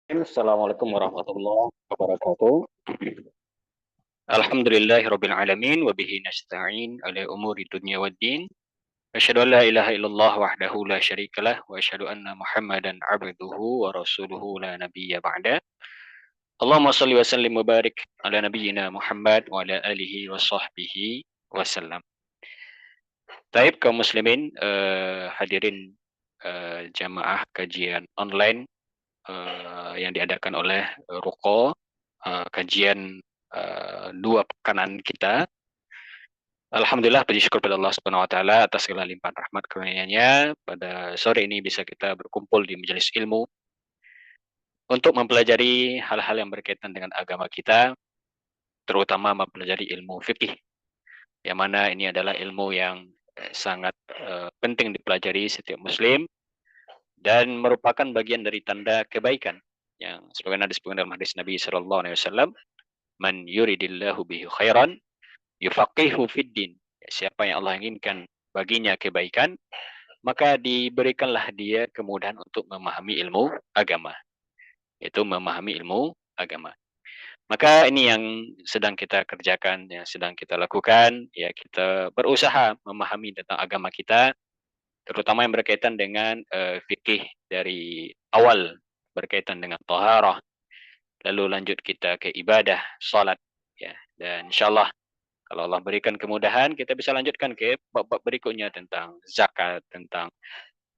Assalamualaikum warahmatullahi wabarakatuh. Alhamdulillahirabbil alamin wa bihi nasta'in ala umuri dunya waddin. Asyhadu an la ilaha illallah wahdahu la syarikalah wa asyhadu anna Muhammadan abduhu wa rasuluhu la nabiyya ba'da. Allahumma shalli wa sallim wa barik ala nabiyyina Muhammad wa ala alihi wa sahbihi wasallam. Taib kaum muslimin, hadirin jamaah kajian online yang diadakan oleh Ruko, kajian 2 pekanan kita. Alhamdulillah, puji syukur pada Allah Subhanahu wa taala atas segala limpahan rahmat karunia-Nya. Pada sore ini bisa kita berkumpul di majelis ilmu untuk mempelajari hal-hal yang berkaitan dengan agama kita, terutama mempelajari ilmu fikih. Yang mana ini adalah ilmu yang sangat penting dipelajari setiap muslim dan merupakan bagian dari tanda kebaikan yang sebagaimana disebutkan dalam hadis Nabi sallallahu alaihi wasallam, "Man yuridillahu bihi khairan yufaqihu fid din." Siapa yang Allah inginkan baginya kebaikan, maka diberikanlah dia kemudahan untuk memahami ilmu agama. Itu memahami ilmu agama. Maka ini yang sedang kita kerjakan, yang sedang kita lakukan, ya kita berusaha memahami tentang agama kita, terutama yang berkaitan dengan fikih dari awal berkaitan dengan taharah, lalu lanjut kita ke ibadah, salat, ya. Dan insyaallah kalau Allah berikan kemudahan, kita bisa lanjutkan ke bab-bab berikutnya tentang zakat, tentang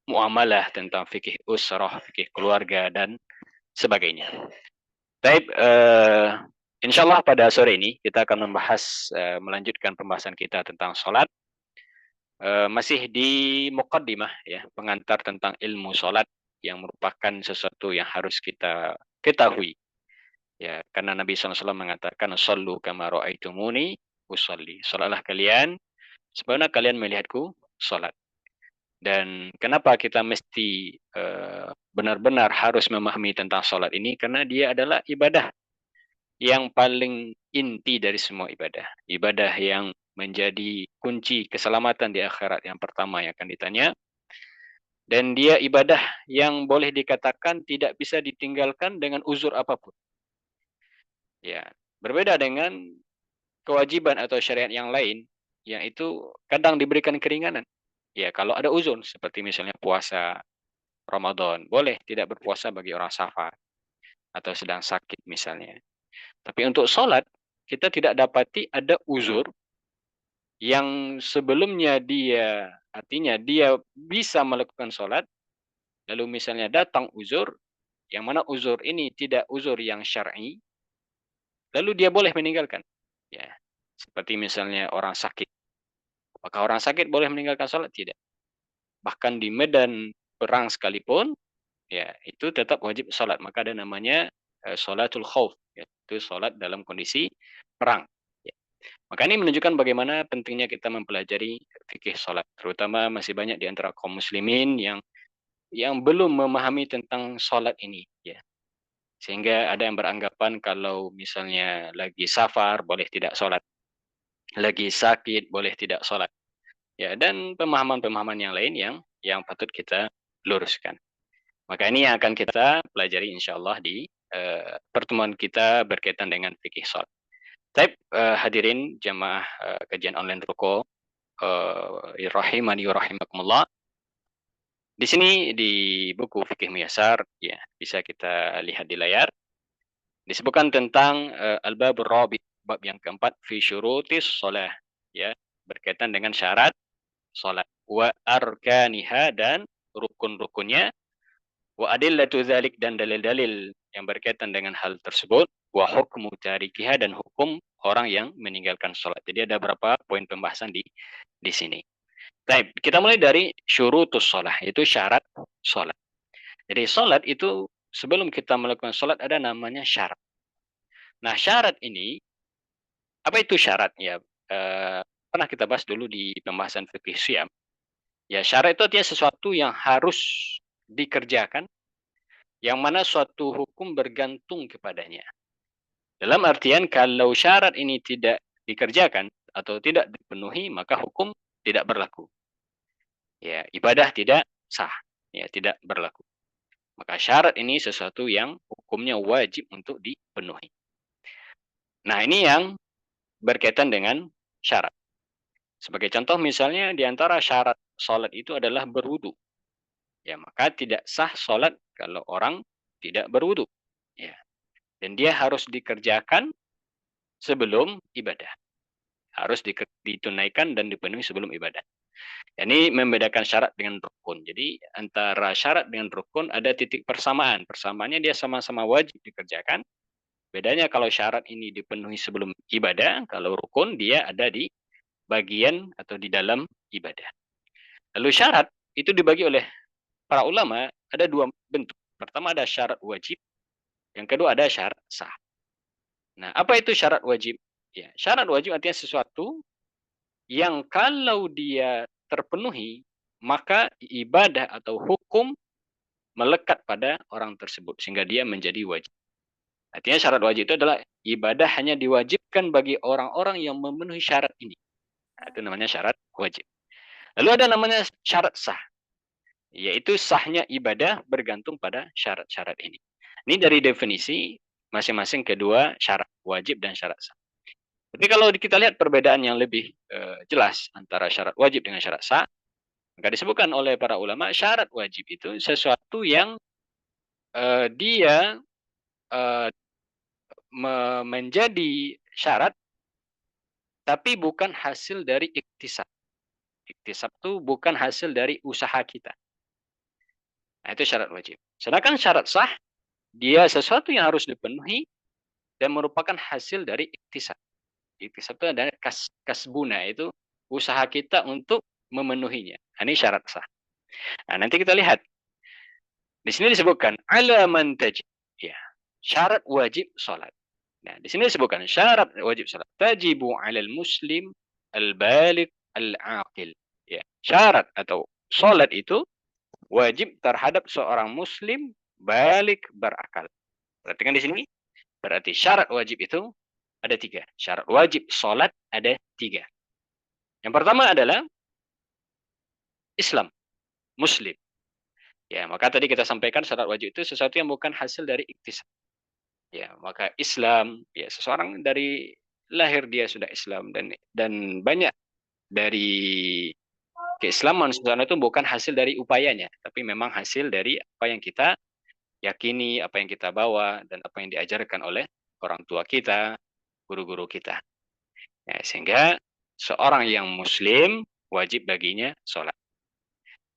muamalah, tentang fikih usrah, fikih keluarga, dan sebagainya. Baik, insyaallah pada sore ini kita akan membahas, melanjutkan pembahasan kita tentang sholat. Masih di muqaddimah, ya, pengantar tentang ilmu sholat yang merupakan sesuatu yang harus kita ketahui. Ya, karena Nabi SAW mengatakan, "Shallu kama ra'aitumuni usolli." Salatlah kalian sebagaimana kalian melihatku salat. Dan kenapa kita mesti benar-benar harus memahami tentang salat ini? Karena dia adalah ibadah yang paling inti dari semua ibadah. Ibadah yang menjadi kunci keselamatan di akhirat yang pertama yang akan ditanya. Dan dia ibadah yang boleh dikatakan tidak bisa ditinggalkan dengan uzur apapun. Ya, berbeda dengan kewajiban atau syariat yang lain, yang itu kadang diberikan keringanan. Ya, kalau ada uzur, seperti misalnya puasa Ramadan, boleh tidak berpuasa bagi orang safar atau sedang sakit misalnya. Tapi untuk sholat, kita tidak dapati ada uzur yang sebelumnya artinya dia bisa melakukan sholat, lalu misalnya datang uzur, yang mana uzur ini tidak uzur yang syar'i, lalu dia boleh meninggalkan. Ya, seperti misalnya orang sakit. Apakah orang sakit boleh meninggalkan sholat? Tidak. Bahkan di medan perang sekalipun, ya itu tetap wajib sholat. Maka ada namanya sholatul khauf, yaitu sholat dalam kondisi perang. Ya. Maka ini menunjukkan bagaimana pentingnya kita mempelajari fikih sholat. Terutama masih banyak di antara kaum muslimin yang belum memahami tentang sholat ini. Ya. Sehingga ada yang beranggapan kalau misalnya lagi safar boleh tidak sholat. Lagi sakit boleh tidak sholat. Ya, dan pemahaman-pemahaman yang lain yang patut kita luruskan. Maka ini yang akan kita pelajari insyaallah di pertemuan kita berkaitan dengan fikih sholat. Baik, hadirin jamaah kajian online Ruko, rahimani wa rahimakumullah. Di sini di buku Fikih Muyasar, ya bisa kita lihat di layar, disebutkan tentang al-babur rabi', bab yang keempat, fi syurutis shalah, ya, berkaitan dengan syarat salat, wa arkaniha, dan rukun-rukunnya, wa adillatu dzalik, dan dalil-dalil yang berkaitan dengan hal tersebut, wa hukmu tarikiha, dan hukum orang yang meninggalkan salat. Jadi ada beberapa poin pembahasan di sini. Baik, kita mulai dari syurutus shalah, yaitu syarat salat. Jadi salat itu sebelum kita melakukan salat ada namanya syarat. Nah, syarat ini, apa itu syarat? Ya, pernah kita bahas dulu di pembahasan fikih Syam. Ya, syarat itu artinya sesuatu yang harus dikerjakan, yang mana suatu hukum bergantung kepadanya. Dalam artian kalau syarat ini tidak dikerjakan atau tidak dipenuhi, maka hukum tidak berlaku. Ya, ibadah tidak sah, ya tidak berlaku. Maka syarat ini sesuatu yang hukumnya wajib untuk dipenuhi. Nah, ini yang berkaitan dengan syarat. Sebagai contoh misalnya di antara syarat sholat itu adalah berwudu. Ya, maka tidak sah sholat kalau orang tidak berwudu. Ya. Dan dia harus dikerjakan sebelum ibadah. Harus ditunaikan dan dipenuhi sebelum ibadah. Ini membedakan syarat dengan rukun. Jadi antara syarat dengan rukun ada titik persamaan. Persamaannya dia sama-sama wajib dikerjakan. Bedanya kalau syarat ini dipenuhi sebelum ibadah, kalau rukun dia ada di bagian atau di dalam ibadah. Lalu syarat itu dibagi oleh para ulama ada dua bentuk. Pertama ada syarat wajib, yang kedua ada syarat sah. Nah, apa itu syarat wajib? Ya, syarat wajib artinya sesuatu yang kalau dia terpenuhi, maka ibadah atau hukum melekat pada orang tersebut sehingga dia menjadi wajib. Artinya syarat wajib itu adalah ibadah hanya diwajibkan bagi orang-orang yang memenuhi syarat ini. Nah, itu namanya syarat wajib. Lalu ada namanya syarat sah, yaitu sahnya ibadah bergantung pada syarat-syarat ini. Ini dari definisi masing-masing kedua syarat wajib dan syarat sah. Tapi kalau kita lihat perbedaan yang lebih jelas antara syarat wajib dengan syarat sah, maka disebutkan oleh para ulama syarat wajib itu sesuatu yang dia menjadi syarat tapi bukan hasil dari iktisab. Iktisab itu bukan hasil dari usaha kita. Nah, itu syarat wajib. Sedangkan syarat sah, dia sesuatu yang harus dipenuhi dan merupakan hasil dari iktisab. Iktisab itu adalah kasbuna, itu usaha kita untuk memenuhinya. Nah, ini syarat sah. Nah, nanti kita lihat. Di sini disebutkan ala man tajib. Ya, syarat wajib salat. Nah, di sini disebutkan syarat wajib salat. Tajibu 'alal muslim al-baligh al-aqil. Ya, syarat atau salat itu wajib terhadap seorang muslim balik berakal. Perhatikan di sini. Berarti syarat wajib itu ada 3. Syarat wajib salat ada 3. Yang pertama adalah Islam, muslim. Ya, maka tadi kita sampaikan syarat wajib itu sesuatu yang bukan hasil dari iktisab. Ya, maka Islam, ya seseorang dari lahir dia sudah Islam dan banyak dari keislaman seseorang itu bukan hasil dari upayanya, tapi memang hasil dari apa yang kita yakini, apa yang kita bawa dan apa yang diajarkan oleh orang tua kita, guru-guru kita. Ya, sehingga seorang yang muslim wajib baginya sholat.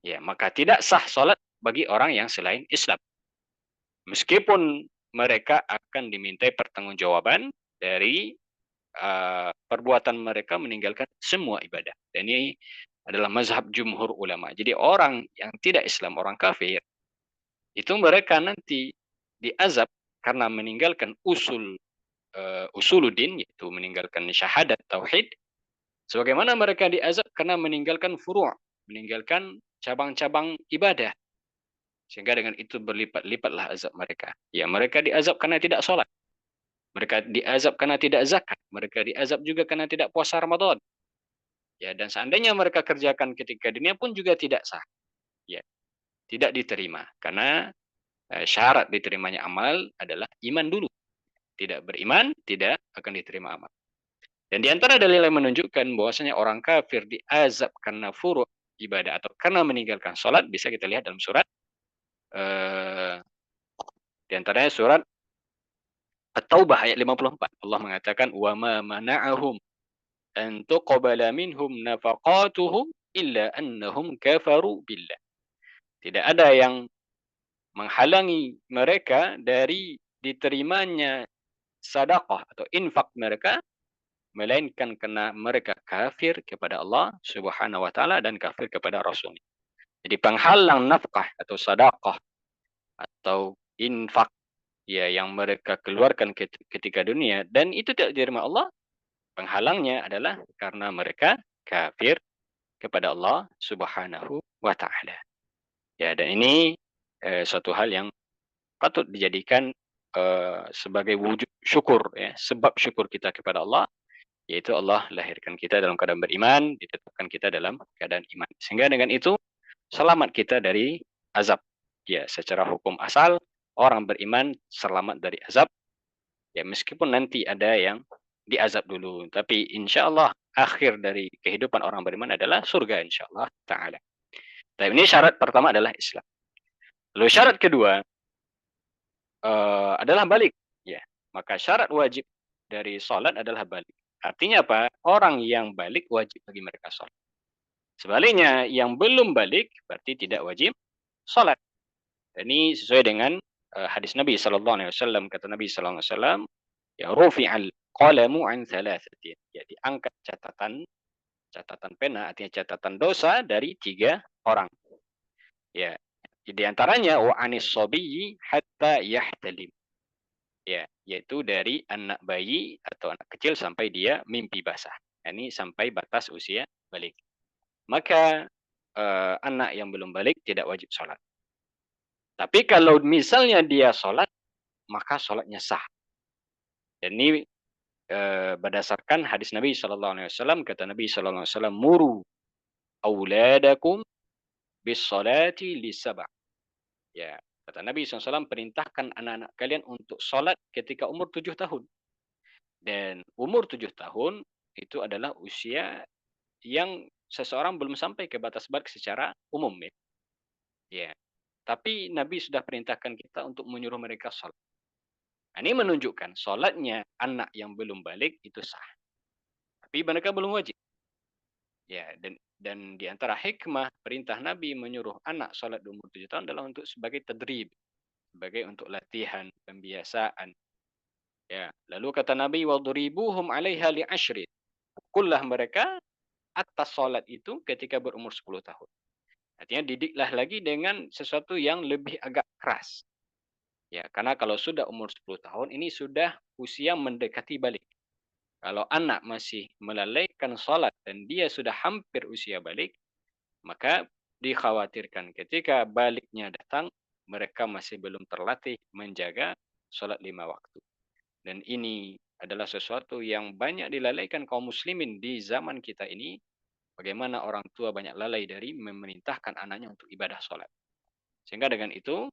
Ya, maka tidak sah sholat bagi orang yang selain Islam. Meskipun mereka akan dimintai pertanggungjawaban dari perbuatan mereka meninggalkan semua ibadah. Dan ini adalah mazhab jumhur ulama. Jadi orang yang tidak Islam, orang kafir, itu mereka nanti diazab karena meninggalkan usuluddin, yaitu meninggalkan syahadat tauhid, sebagaimana mereka diazab karena meninggalkan furu', meninggalkan cabang-cabang ibadah. Sehingga dengan itu berlipat-lipatlah azab mereka. Ya, mereka diazab karena tidak sholat. Mereka diazab karena tidak zakat. Mereka diazab juga karena tidak puasa Ramadan. Ya, dan seandainya mereka kerjakan ketika dunia pun juga tidak sah. Ya, tidak diterima. Karena syarat diterimanya amal adalah iman dulu. Tidak beriman, tidak akan diterima amal. Dan di antara dalil yang menunjukkan bahwasanya orang kafir diazab karena furu' ibadah atau karena meninggalkan sholat, bisa kita lihat dalam surat di antaranya surat At-Taubah ayat 54. Allah mengatakan wa ma mana'ahum an tuqbala minhum nafaqatuhum illa annahum kafaru billah. Tidak ada yang menghalangi mereka dari diterimanya sedekah atau infak mereka melainkan karena mereka kafir kepada Allah Subhanahu wa taala dan kafir kepada Rasul. Jadi penghalang nafkah atau sedekah atau infak ya yang mereka keluarkan ketika dunia dan itu tidak diterima Allah, penghalangnya adalah karena mereka kafir kepada Allah Subhanahu wa taala. Ya, dan ini suatu hal yang patut dijadikan sebagai wujud syukur ya, sebab syukur kita kepada Allah, yaitu Allah lahirkan kita dalam keadaan beriman, ditetapkan kita dalam keadaan iman. Sehingga dengan itu selamat kita dari azab Ya, secara hukum asal orang beriman selamat dari azab. Ya, meskipun nanti ada yang diazab dulu, tapi insya Allah akhir dari kehidupan orang beriman adalah surga insya Allah Ta'ala. Tapi ini syarat pertama adalah Islam. Lalu syarat kedua adalah balik. Ya, maka syarat wajib dari sholat adalah balik. Artinya apa? Orang yang balik wajib bagi mereka sholat. Sebaliknya, yang belum balik berarti tidak wajib sholat. Ini sesuai dengan hadis Nabi Sallallahu Alaihi Wasallam. Kata Nabi Sallallahu Alaihi Wasallam, ya rufi'al qalamu an thalathatin. Ya, diangkat catatan pena, artinya catatan dosa dari 3 orang. Ya, di antaranya wa anis sabiyyi hatta yahtalim. Ya, yaitu dari anak bayi atau anak kecil sampai dia mimpi basah. Ini sampai batas usia balik. Maka anak yang belum balik tidak wajib sholat. Tapi kalau misalnya dia sholat, maka sholatnya sah. Dan ini berdasarkan hadis Nabi Sallallahu Alaihi Wasallam, kata Nabi Sallallahu Alaihi Wasallam, muru auladakum bis salati lisaba. Ya, kata Nabi SAW, perintahkan anak-anak kalian untuk sholat ketika umur 7 tahun. Dan umur 7 tahun itu adalah usia yang seseorang belum sampai ke batas balik secara umum. Ya. Tapi Nabi sudah perintahkan kita untuk menyuruh mereka sholat. Nah, ini menunjukkan sholatnya anak yang belum balik itu sah. Tapi mereka belum wajib. Ya, dan di antara hikmah perintah Nabi menyuruh anak sholat di umur 7 tahun adalah untuk sebagai tadrib, sebagai untuk latihan, pembiasaan. Ya, lalu kata Nabi, wadribuhum 'alaiha li'ashrin. Pukullah mereka atas sholat itu ketika berumur 10 tahun. Artinya didiklah lagi dengan sesuatu yang lebih agak keras. Ya, karena kalau sudah umur 10 tahun ini sudah usia mendekati balik. Kalau anak masih melalaikan sholat dan dia sudah hampir usia balik, maka dikhawatirkan ketika baliknya datang, mereka masih belum terlatih menjaga sholat 5 waktu. Dan ini adalah sesuatu yang banyak dilalaikan kaum muslimin di zaman kita ini. Bagaimana orang tua banyak lalai dari memerintahkan anaknya untuk ibadah sholat. Sehingga dengan itu,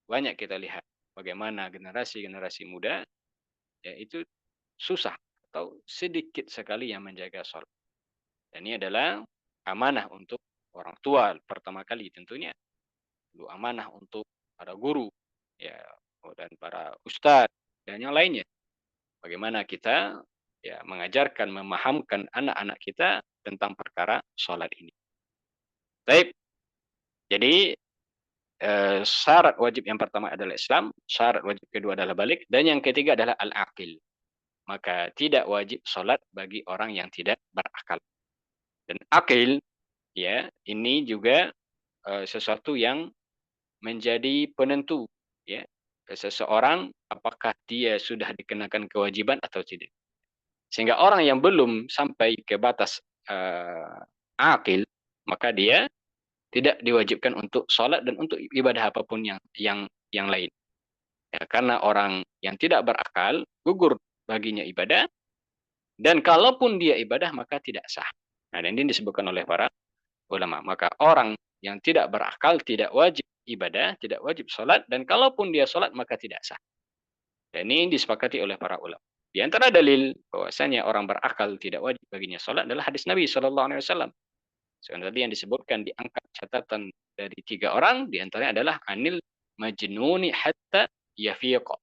banyak kita lihat bagaimana generasi-generasi muda, ya itu susah atau sedikit sekali yang menjaga sholat. Dan ini adalah amanah untuk orang tua pertama kali tentunya. Lalu amanah untuk para guru, ya, dan para ustadz, dan yang lainnya. Bagaimana kita ya mengajarkan, memahamkan anak-anak kita tentang perkara sholat ini. Baik, jadi syarat wajib yang pertama adalah Islam, syarat wajib kedua adalah balik, dan yang ketiga adalah al-aqil. Maka tidak wajib sholat bagi orang yang tidak berakal. Dan akil, ya, ini juga sesuatu yang menjadi penentu, ya, seseorang apakah dia sudah dikenakan kewajiban atau tidak. Sehingga orang yang belum sampai ke batas akil, maka dia tidak diwajibkan untuk sholat dan untuk ibadah apapun yang lain. Ya, karena orang yang tidak berakal, gugur baginya ibadah, dan kalaupun dia ibadah, maka tidak sah. Nah, dan ini disebutkan oleh para ulama. Maka orang yang tidak berakal tidak wajib ibadah, tidak wajib sholat, dan kalaupun dia sholat, maka tidak sah. Dan ini disepakati oleh para ulama. Di antara dalil bahwasanya orang berakal tidak wajib baginya sholat adalah hadis Nabi Sallallahu Alaihi Wasallam. Sekarang tadi yang disebutkan diangkat catatan dari 3 orang, di antaranya adalah anil majnuni hatta yafiqa.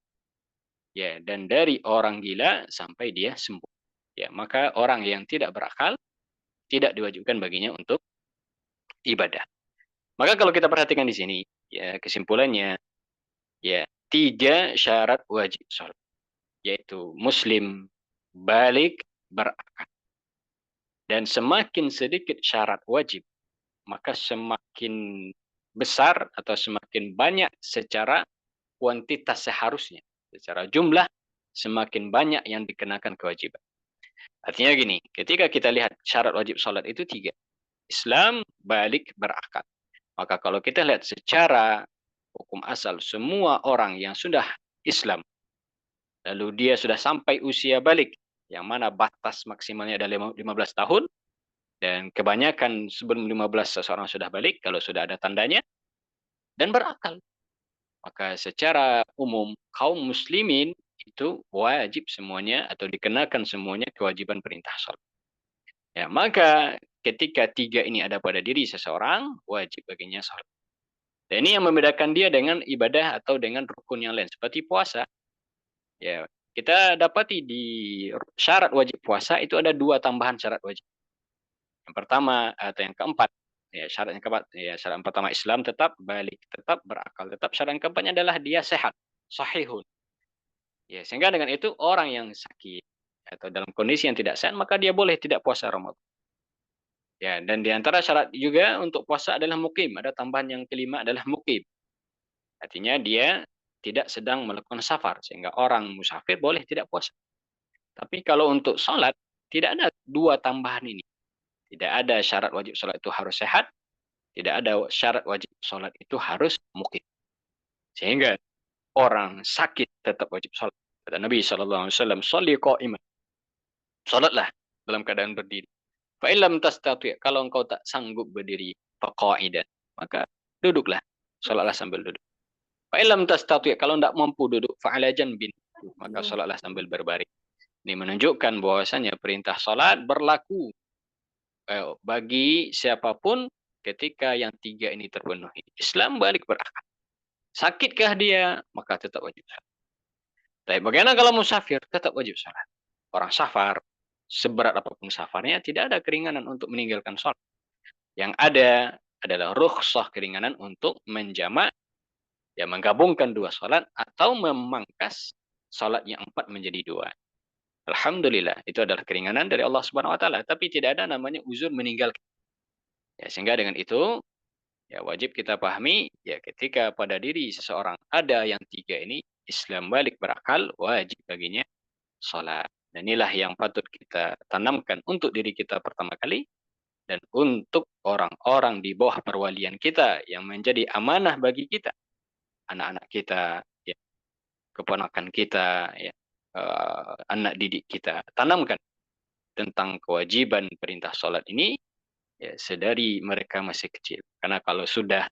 Ya, dan dari orang gila sampai dia sembuh. Ya, maka orang yang tidak berakal tidak diwajibkan baginya untuk ibadah. Maka kalau kita perhatikan di sini, ya kesimpulannya, ya 3 syarat wajib sholat, yaitu muslim, balik, berakal. Dan semakin sedikit syarat wajib, maka semakin besar atau semakin banyak secara kuantitas seharusnya. Secara jumlah, semakin banyak yang dikenakan kewajiban. Artinya gini, ketika kita lihat syarat wajib sholat itu 3. Islam, balik, berakal. Maka kalau kita lihat secara hukum asal, semua orang yang sudah Islam, lalu dia sudah sampai usia balik, yang mana batas maksimalnya adalah 15 tahun, dan kebanyakan sebelum 15 seseorang sudah balik, kalau sudah ada tandanya, dan berakal. Maka secara umum kaum muslimin itu wajib semuanya atau dikenakan semuanya kewajiban perintah salat. Ya, maka ketika tiga ini ada pada diri seseorang, wajib baginya salat. Dan ini yang membedakan dia dengan ibadah atau dengan rukun yang lain seperti puasa. Ya, kita dapati di syarat wajib puasa itu ada dua tambahan syarat wajib. Yang pertama atau yang keempat, ya syarat yang keempat, ya syarat yang pertama Islam tetap balik, tetap berakal, tetap syarat yang keempatnya adalah dia sehat, sahihun. Ya, sehingga dengan itu orang yang sakit atau dalam kondisi yang tidak sehat maka dia boleh tidak puasa Ramadan. Ya, dan di antara syarat juga untuk puasa adalah mukim. Ada tambahan yang kelima adalah mukim. Artinya dia tidak sedang melakukan safar sehingga orang musafir boleh tidak puasa. Tapi kalau untuk sholat tidak ada dua tambahan ini. Tidak ada syarat wajib sholat itu harus sehat. Tidak ada syarat wajib sholat itu harus mukim. Sehingga orang sakit tetap wajib sholat. Kata Nabi SAW, "Sholli qa'iman." Sholatlah dalam keadaan berdiri. Fa'ilam tastati', kalau engkau tak sanggup berdiri, faqa'idan, maka duduklah. Sholatlah sambil duduk. Fa'ilam tastati', kalau tidak mampu duduk, fa'ala janbin, maka sholatlah sambil berbaring. Ini menunjukkan bahwasanya perintah sholat berlaku bagi siapapun ketika yang tiga ini terpenuhi. Islam balik berakal. Sakitkah dia, maka tetap wajib sholat. Tapi bagaimana kalau musafir? Tetap wajib sholat. Orang safar, seberat apapun safarnya, tidak ada keringanan untuk meninggalkan sholat. Yang ada adalah rukhsah, keringanan untuk menjamak, ya menggabungkan dua sholat atau memangkas sholat yang empat menjadi dua. Alhamdulillah, itu adalah keringanan dari Allah Subhanahu wa taala, tapi tidak ada namanya uzur meninggalkan. Ya, sehingga dengan itu ya wajib kita pahami ya ketika pada diri seseorang ada yang tiga ini, Islam balik berakal, wajib baginya sholat. Dan inilah yang patut kita tanamkan untuk diri kita pertama kali dan untuk orang-orang di bawah perwalian kita yang menjadi amanah bagi kita, anak-anak kita, ya, keponakan kita, ya, anak didik kita, tanamkan tentang kewajiban perintah sholat ini ya, sedari mereka masih kecil. Karena kalau sudah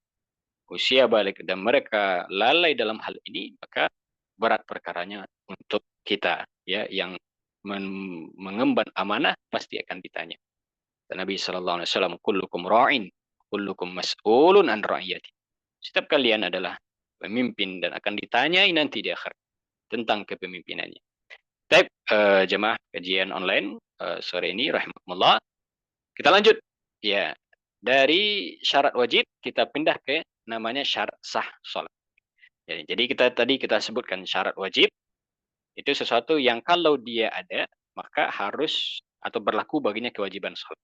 usia balik dan mereka lalai dalam hal ini, maka berat perkaranya untuk kita ya yang mengemban amanah pasti akan ditanya. Dan Nabi sallallahu alaihi wasallam, kullukum ra'in, kullukum mas'ulun an ra'iyati. Setiap kalian adalah pemimpin dan akan ditanyai nanti di akhir tentang kepemimpinannya. Baik, jemaah kajian online sore ini rahimakumullah. Kita lanjut. Ya, dari syarat wajib kita pindah ke namanya syarat sah salat. Jadi kita sebutkan syarat wajib itu sesuatu yang kalau dia ada maka harus atau berlaku baginya kewajiban salat.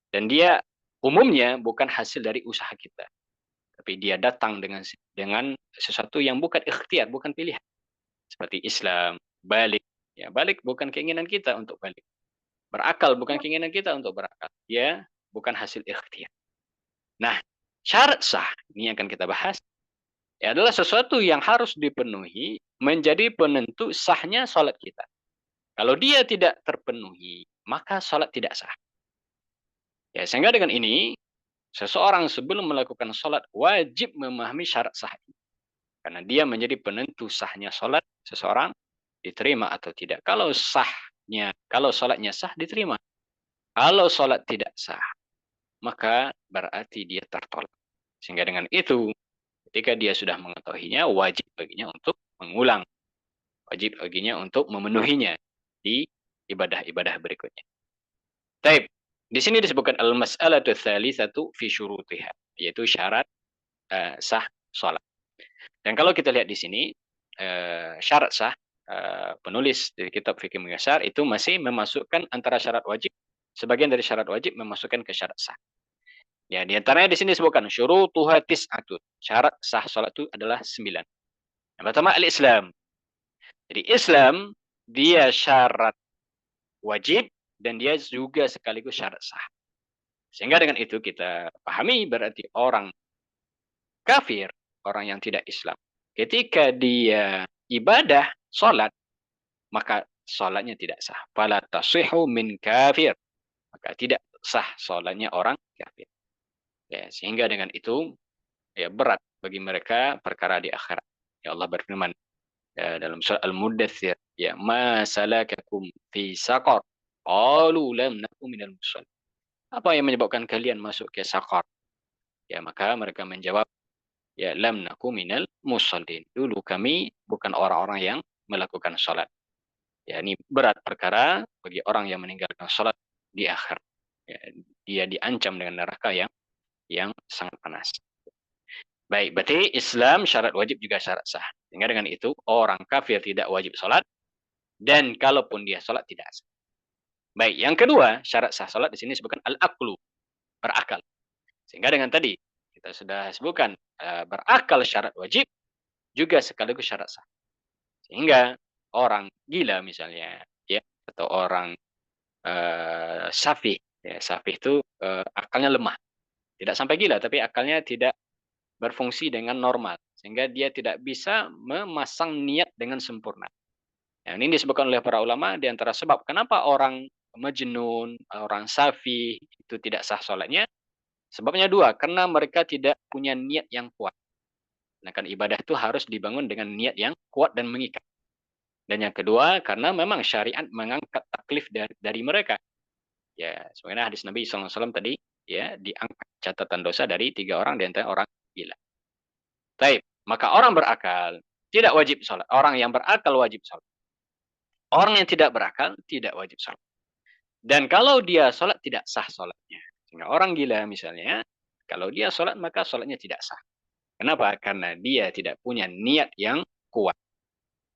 Dan dia umumnya bukan hasil dari usaha kita, tapi dia datang dengan sesuatu yang bukan ikhtiar, bukan pilihan. Seperti Islam, balik. Ya, balik bukan keinginan kita untuk balik. Berakal bukan keinginan kita untuk berakal. Ya, bukan hasil ikhtiar. Nah, syarat sah ini yang akan kita bahas ya, adalah sesuatu yang harus dipenuhi menjadi penentu sahnya salat kita. Kalau dia tidak terpenuhi, maka salat tidak sah. Ya, sehingga dengan ini seseorang sebelum melakukan sholat wajib memahami syarat sah ini. Karena dia menjadi penentu sahnya sholat seseorang diterima atau tidak. Kalau sholatnya sah diterima. Kalau sholat tidak sah, maka berarti dia tertolak. Sehingga dengan itu, ketika dia sudah mengetahuinya, wajib baginya untuk mengulang. Wajib baginya untuk memenuhinya di ibadah-ibadah berikutnya. Taib. Di sini disebutkan al-mas'alatu tsalisatu fi syurutiha, yaitu syarat sah salat. Dan kalau kita lihat di sini syarat sah penulis dari kitab fikih muyasar itu masih memasukkan antara syarat wajib, sebagian dari syarat wajib memasukkan ke syarat sah. Ya, di antaranya di sini disebutkan syurutuha tis'atun. Syarat sah salat itu adalah 9. Yang pertama al-Islam. Jadi Islam dia syarat wajib dan dia juga sekaligus syarat sah. Sehingga dengan itu kita pahami berarti orang kafir, orang yang tidak Islam, ketika dia ibadah salat, maka salatnya tidak sah. Fala tasihhu min kafir. Maka tidak sah salatnya orang kafir. Ya, sehingga dengan itu ya berat bagi mereka perkara di akhirat. Ya Allah berfirman dalam surah Al-Muddatsir, ya ma salakakum fi saqar qalu lam nakum minal musallin. Apa yang menyebabkan kalian masuk ke saqar? Ya maka mereka menjawab, ya lam nakum minal musallin. Dulu kami bukan orang-orang yang melakukan salat. Ya ini berat perkara bagi orang yang meninggalkan salat di akhir. Ya, dia diancam dengan neraka yang sangat panas. Baik, berarti Islam syarat wajib juga syarat sah. Sehingga dengan itu orang kafir tidak wajib salat, dan kalaupun dia salat tidak sah. Baik, yang kedua syarat sah salat di sini disebutkan al-aqlu, berakal. Sehingga dengan tadi kita sudah sebutkan berakal syarat wajib juga sekaligus syarat sah. Sehingga orang gila misalnya, ya, atau orang safih, ya, safih itu akalnya lemah. Tidak sampai gila, tapi akalnya tidak berfungsi dengan normal. Sehingga dia tidak bisa memasang niat dengan sempurna. Nah, ini disebutkan oleh para ulama di antara sebab kenapa orang majnun, orang safi itu tidak sah sholatnya. Sebabnya dua, karena mereka tidak punya niat yang kuat. Nah, kan ibadah itu harus dibangun dengan niat yang kuat dan mengikat. Dan yang kedua, karena memang syariat mengangkat taklif dari mereka. Ya, sebenarnya hadis Nabi SAW tadi, ya, diangkat catatan dosa dari 3 orang di antara orang gila. Baik, maka orang berakal tidak wajib sholat. Orang yang berakal wajib sholat. Orang yang tidak berakal tidak wajib sholat. Dan kalau dia sholat tidak sah sholatnya. Sehingga orang gila misalnya, kalau dia sholat maka sholatnya tidak sah. Kenapa? Karena dia tidak punya niat yang kuat.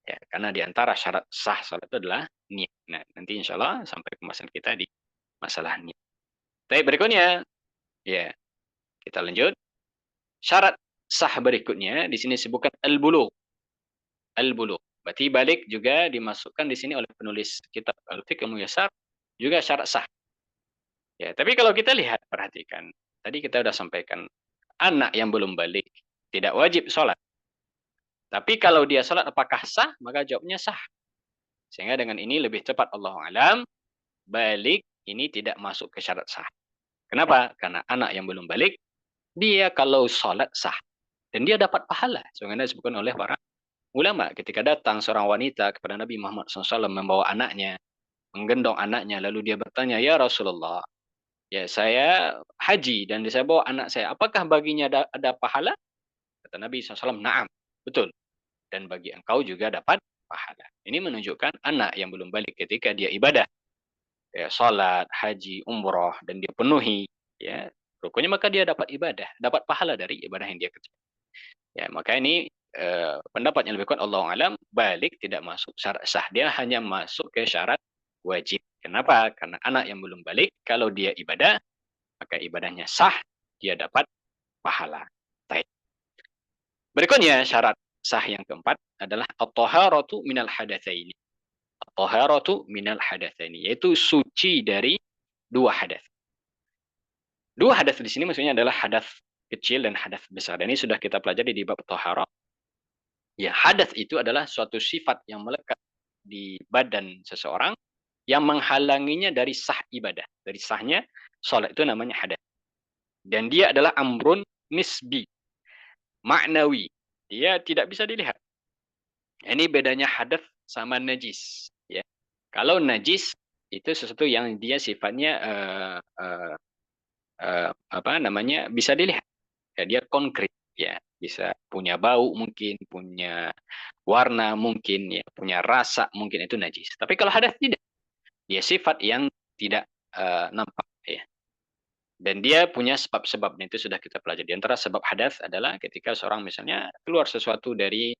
Ya, karena di antara syarat sah sholat itu adalah niat. Nah, nanti insya Allah sampai pembahasan kita di masalah niat. Baik, berikutnya, ya kita lanjut. Syarat sah berikutnya di sini disebutkan al-bulugh. Al-bulugh. Berarti balik juga dimasukkan di sini oleh penulis kitab Al-Fiqh Al-Muyassar juga syarat sah. Ya, tapi kalau kita lihat, perhatikan. Tadi kita sudah sampaikan, anak yang belum balik tidak wajib sholat. Tapi kalau dia sholat apakah sah? Maka jawabnya sah. Sehingga dengan ini lebih cepat Allah alam, balik ini tidak masuk ke syarat sah. Kenapa? Karena anak yang belum balik, dia kalau sholat sah. Dan dia dapat pahala. Sebagaimana disebutkan oleh para ulama. Ketika datang seorang wanita kepada Nabi Muhammad SAW membawa anaknya, menggendong anaknya, lalu dia bertanya, ya Rasulullah, ya saya haji dan saya bawa anak saya. Apakah baginya ada pahala? Kata Nabi SAW, na'am, betul. Dan bagi engkau juga dapat pahala. Ini menunjukkan anak yang belum balik ketika dia ibadah, ya, salat, haji, umroh, dan dia penuhi, ya, rukunnya, maka dia dapat ibadah, dapat pahala dari ibadah yang dia kerjakan. Ya, maka ini pendapat yang lebih kuat Allah alam, balik tidak masuk syarat sah, dia hanya masuk ke syarat wajib. Kenapa? Karena anak yang belum balik, kalau dia ibadah, maka ibadahnya sah, dia dapat pahala. Baik. Berikutnya syarat sah yang keempat adalah at-taharatu minal hadatsaini. At-taharatu minal hadatsaini, yaitu suci dari dua hadas. Dua hadas di sini maksudnya adalah hadas kecil dan hadas besar. Dan ini sudah kita pelajari di bab taharah. Ya, hadas itu adalah suatu sifat yang melekat di badan seseorang yang menghalanginya dari sah ibadah. Dari sahnya salat itu namanya hadas. Dan dia adalah amrun nisbi, maknawi. Dia tidak bisa dilihat. Ini bedanya hadas sama najis. Ya. Kalau najis itu sesuatu yang dia sifatnya apa namanya, bisa dilihat. Ya, dia konkret. Ya, bisa punya bau mungkin, punya warna mungkin, ya, punya rasa mungkin, itu najis. Tapi kalau hadas tidak. Dia sifat yang tidak nampak. Ya. Dan dia punya sebab-sebab, itu sudah kita pelajari. Di antara sebab hadas adalah ketika seorang misalnya keluar sesuatu dari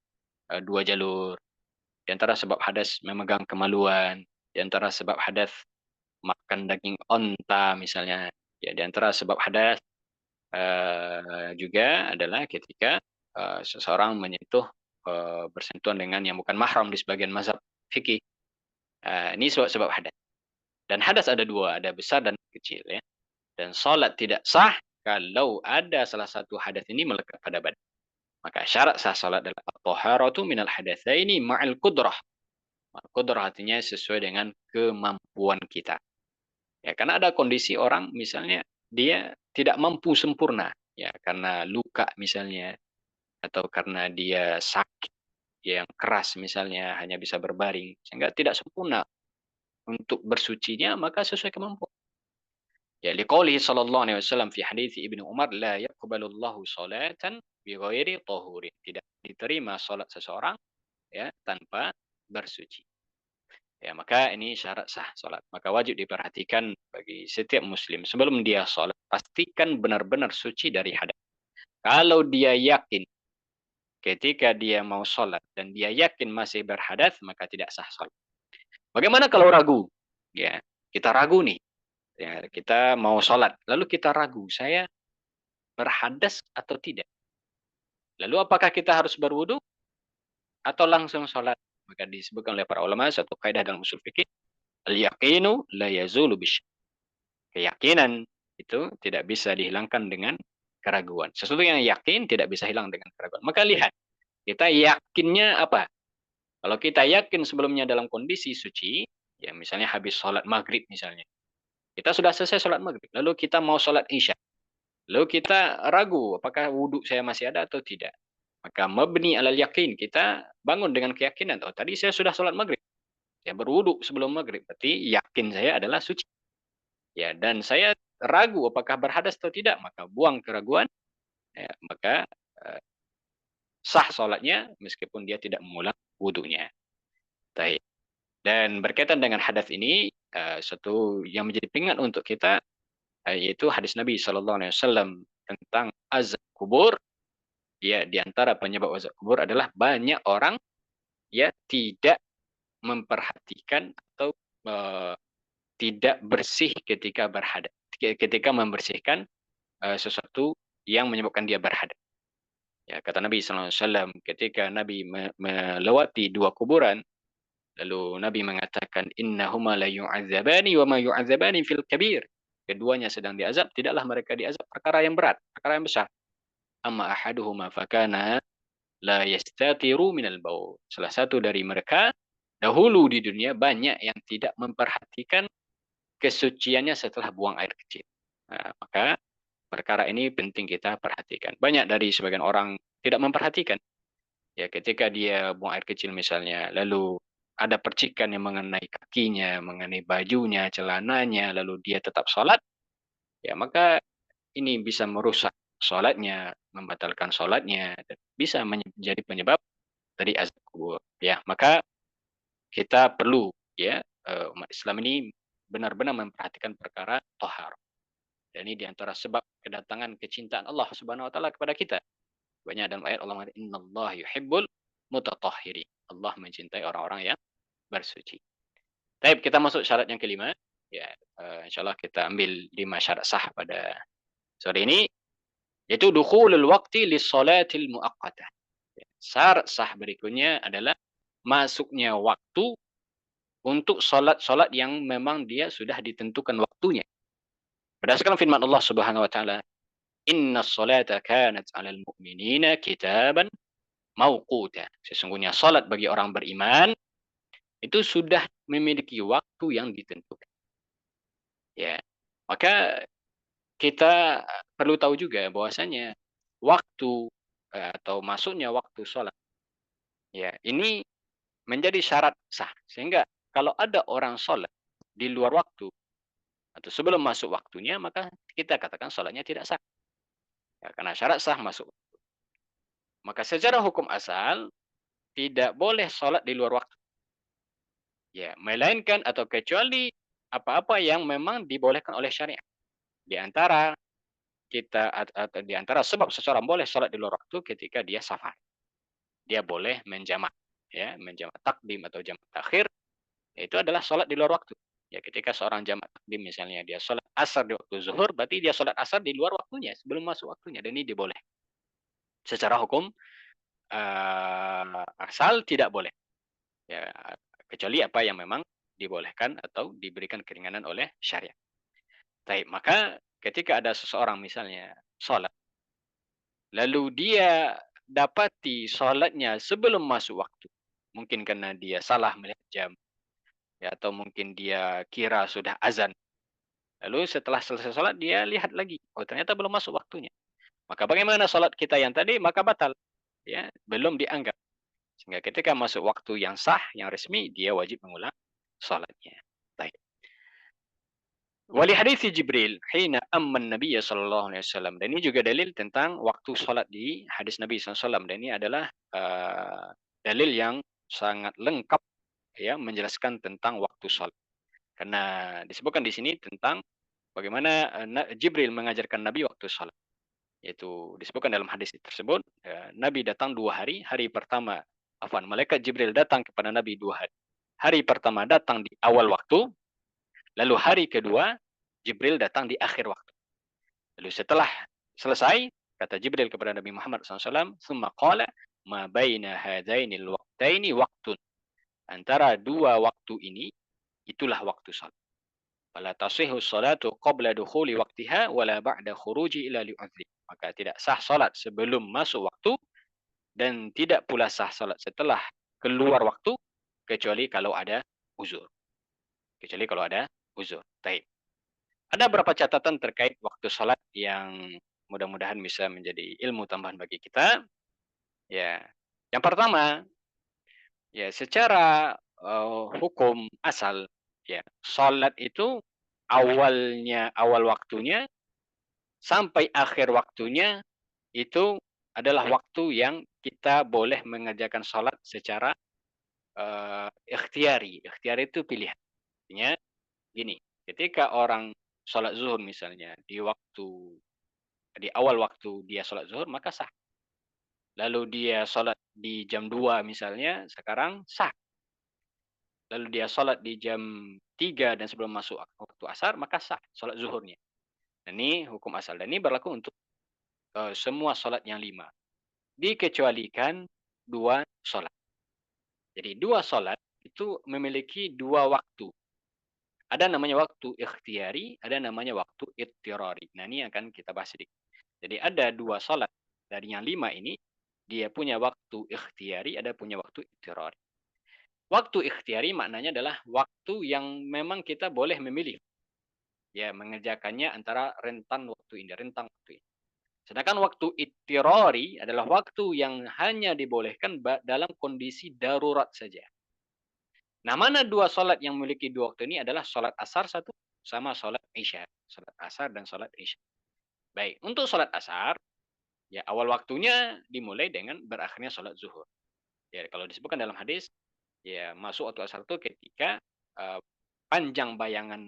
dua jalur. Di antara sebab hadas memegang kemaluan. Di antara sebab hadas makan daging onta misalnya. Ya, di antara sebab hadas juga adalah ketika seseorang menyentuh bersentuhan dengan yang bukan mahram di sebagian mazhab fikih. Ini sebab hadas. Dan hadas ada dua, ada besar dan kecil, ya. Dan salat tidak sah kalau ada salah satu hadas ini melekat pada badan. Maka syarat sah salat adalah at-taharatu minal hadatsaini ma'al qudrah. Qudrah artinya sesuai dengan kemampuan kita. Ya, karena ada kondisi orang misalnya dia tidak mampu sempurna, ya, karena luka misalnya, atau karena dia sakit yang keras misalnya hanya bisa berbaring sehingga tidak sempurna untuk bersucinya, maka sesuai kemampuan. Ya, liqaulihi sallallahu alaihi wasallam fi hadits Ibnu Umar, la yaqbalullahu salatan bighairi tahurin. Tidak diterima salat seseorang ya tanpa bersuci. Ya, maka ini syarat sah salat. Maka wajib diperhatikan bagi setiap muslim sebelum dia salat, pastikan benar-benar suci dari hadas. Kalau dia yakin ketika dia mau salat dan dia yakin masih berhadas, maka tidak sah salat. Bagaimana kalau ragu? Ya, kita ragu nih. Ya, kita mau salat, lalu kita ragu, saya berhadas atau tidak? Lalu apakah kita harus berwudu atau langsung salat? Maka disebutkan oleh para ulama satu kaidah dalam usul fikih, al-yaqinu la yazulu bisy. Keyakinan itu tidak bisa dihilangkan dengan keraguan. Sesuatu yang yakin tidak bisa hilang dengan keraguan. Maka lihat, kita yakinnya apa? Kalau kita yakin sebelumnya dalam kondisi suci, ya misalnya habis sholat maghrib misalnya. Kita sudah selesai sholat maghrib, lalu kita mau sholat isya. Lalu kita ragu, apakah wudhu saya masih ada atau tidak. Maka mabni alal yakin, kita bangun dengan keyakinan. Oh, tadi saya sudah sholat maghrib. Saya berwudhu sebelum maghrib. Berarti yakin saya adalah suci. Ya, dan saya ragu apakah berhadas atau tidak. Maka buang keraguan. Ya, maka sah sholatnya meskipun dia tidak mengulang wudhunya. Baik. Dan berkaitan dengan hadas ini, satu yang menjadi pengingat untuk kita, yaitu hadis Nabi Shallallahu Alaihi Wasallam tentang azab kubur. Ya, di antara penyebab azab kubur adalah banyak orang ya tidak memperhatikan atau tidak bersih ketika berhadas, ketika membersihkan sesuatu yang menyebabkan dia berhadas. Ya, kata Nabi Sallallahu Alaihi Wasallam, ketika Nabi melewati dua kuburan, lalu Nabi mengatakan, innahuma la yu'adzabani wa ma yu'adzabani fil kabir. Keduanya sedang diazab, tidaklah mereka diazab perkara yang berat, perkara yang besar. Amma ahaduhuma fakana la yastatiru minal baul. Salah satu dari mereka dahulu di dunia banyak yang tidak memperhatikan kesuciannya setelah buang air kecil. Nah, maka perkara ini penting kita perhatikan. Banyak dari sebagian orang tidak memperhatikan. Ya, ketika dia buang air kecil misalnya, lalu ada percikan yang mengenai kakinya, mengenai bajunya, celananya, lalu dia tetap sholat, ya maka ini bisa merusak sholatnya, membatalkan sholatnya, dan bisa menjadi penyebab dari azab kubur. Ya, maka kita perlu ya umat Islam ini benar-benar memperhatikan perkara tohar. Dan ini diantara sebab kedatangan kecintaan Allah Subhanahu Wa Taala kepada kita. Banyak dalam ayat Allah mengatakan, Innallaha yuhibbul mutatahhirin. Allah mencintai orang-orang yang bersuci. Baik, kita masuk syarat yang kelima. Ya, insyaallah kita ambil 5 syarat sah pada sore ini, yaitu dukhulul waqti lis-shalatil muaqqatah. Syarat sah berikutnya adalah masuknya waktu untuk salat-salat yang memang dia sudah ditentukan waktunya. Berdasarkan firman Allah Subhanahu wa taala, "Innas salata kanat 'alal mu'minina kitaban mauquta." Sesungguhnya salat bagi orang beriman itu sudah memiliki waktu yang ditentukan. Ya. Maka kita perlu tahu juga bahwasanya waktu atau masuknya waktu salat ya, ini menjadi syarat sah. Sehingga kalau ada orang salat di luar waktu atau sebelum masuk waktunya, maka kita katakan salatnya tidak sah. Ya, karena syarat sah masuk. Maka secara hukum asal tidak boleh salat di luar waktu. Ya, melainkan atau kecuali apa-apa yang memang dibolehkan oleh syariat. Di antara kita atau di antara sebab seseorang boleh salat di luar waktu ketika dia safar. Dia boleh menjamak, ya, menjamak takdim atau jamak takhir, itu adalah salat di luar waktu. Ya, ketika seorang jamak takdim misalnya dia salat asar di waktu zuhur, berarti dia salat asar di luar waktunya, sebelum masuk waktunya, dan ini diboleh. Secara hukum asal tidak boleh. Ya, kecuali apa yang memang dibolehkan atau diberikan keringanan oleh syariat. Baik, maka ketika ada seseorang misalnya sholat, lalu dia dapati sholatnya sebelum masuk waktu. Mungkin karena dia salah melihat jam, ya, atau mungkin dia kira sudah azan. Lalu setelah selesai sholat, dia lihat lagi. Oh, ternyata belum masuk waktunya. Maka bagaimana sholat kita yang tadi? Maka batal. ya, belum dianggap. Sehingga ketika masuk waktu yang sah, yang resmi, dia wajib mengulang salatnya. Baik. Wali hadis Jibril hina amman Nabi sallallahu alaihi wasallam. Dan ini juga dalil tentang waktu salat di hadis Nabi SAW. Dan ini adalah dalil yang sangat lengkap ya menjelaskan tentang waktu salat. Karena disebutkan di sini tentang bagaimana Jibril mengajarkan Nabi waktu salat. Yaitu disebutkan dalam hadis tersebut, Nabi datang 2 hari. Hari pertama, malaikat Jibril datang kepada Nabi 2 hari. Hari pertama datang di awal waktu, lalu hari kedua Jibril datang di akhir waktu. Lalu setelah selesai, kata Jibril kepada Nabi Muhammad SAW, "Tsumma qala ma baina hadainil waqtaini waqtun." Antara dua waktu ini, itulah waktu salat. Fala tasihhu salatu qabla dukhuli waqtiha wala ba'da khuruji ila li'udhri. Maka tidak sah salat sebelum masuk waktu dan tidak pula sah salat setelah keluar waktu kecuali kalau ada uzur. Kecuali kalau ada uzur. Baik. Ada beberapa catatan terkait waktu salat yang mudah-mudahan bisa menjadi ilmu tambahan bagi kita. Ya. Yang pertama, ya secara hukum asal ya, salat itu awal waktunya sampai akhir waktunya itu adalah waktu yang kita boleh mengerjakan salat secara ikhtiyari. Ikhtiyari itu pilihan. Artinya gini, ketika orang salat zuhur misalnya di awal waktu dia salat zuhur maka sah. Lalu dia salat di jam 2 misalnya, sekarang sah. Lalu dia salat di jam 3 dan sebelum masuk waktu asar maka sah salat zuhurnya. Dan ini hukum asal dan ini berlaku untuk semua salat yang 5. Dikecualikan 2 salat. Jadi 2 salat itu memiliki 2 waktu. Ada namanya waktu ikhtiyari, ada namanya waktu ittirari. Nah, ini akan kita bahas sedikit. Jadi ada 2 salat dari yang 5 ini, dia punya waktu ikhtiyari, ada punya waktu ittirari. Waktu ikhtiyari maknanya adalah waktu yang memang kita boleh memilih. Ya, mengerjakannya antara rentang waktu ini. Sedangkan waktu ittirari adalah waktu yang hanya dibolehkan dalam kondisi darurat saja. Nah, mana 2 salat yang memiliki 2 waktu ini adalah salat asar satu sama salat isya. Salat asar dan salat isya. Baik, untuk salat asar, ya awal waktunya dimulai dengan berakhirnya salat zuhur. Ya, kalau disebutkan dalam hadis, ya masuk waktu asar itu ketika panjang bayangan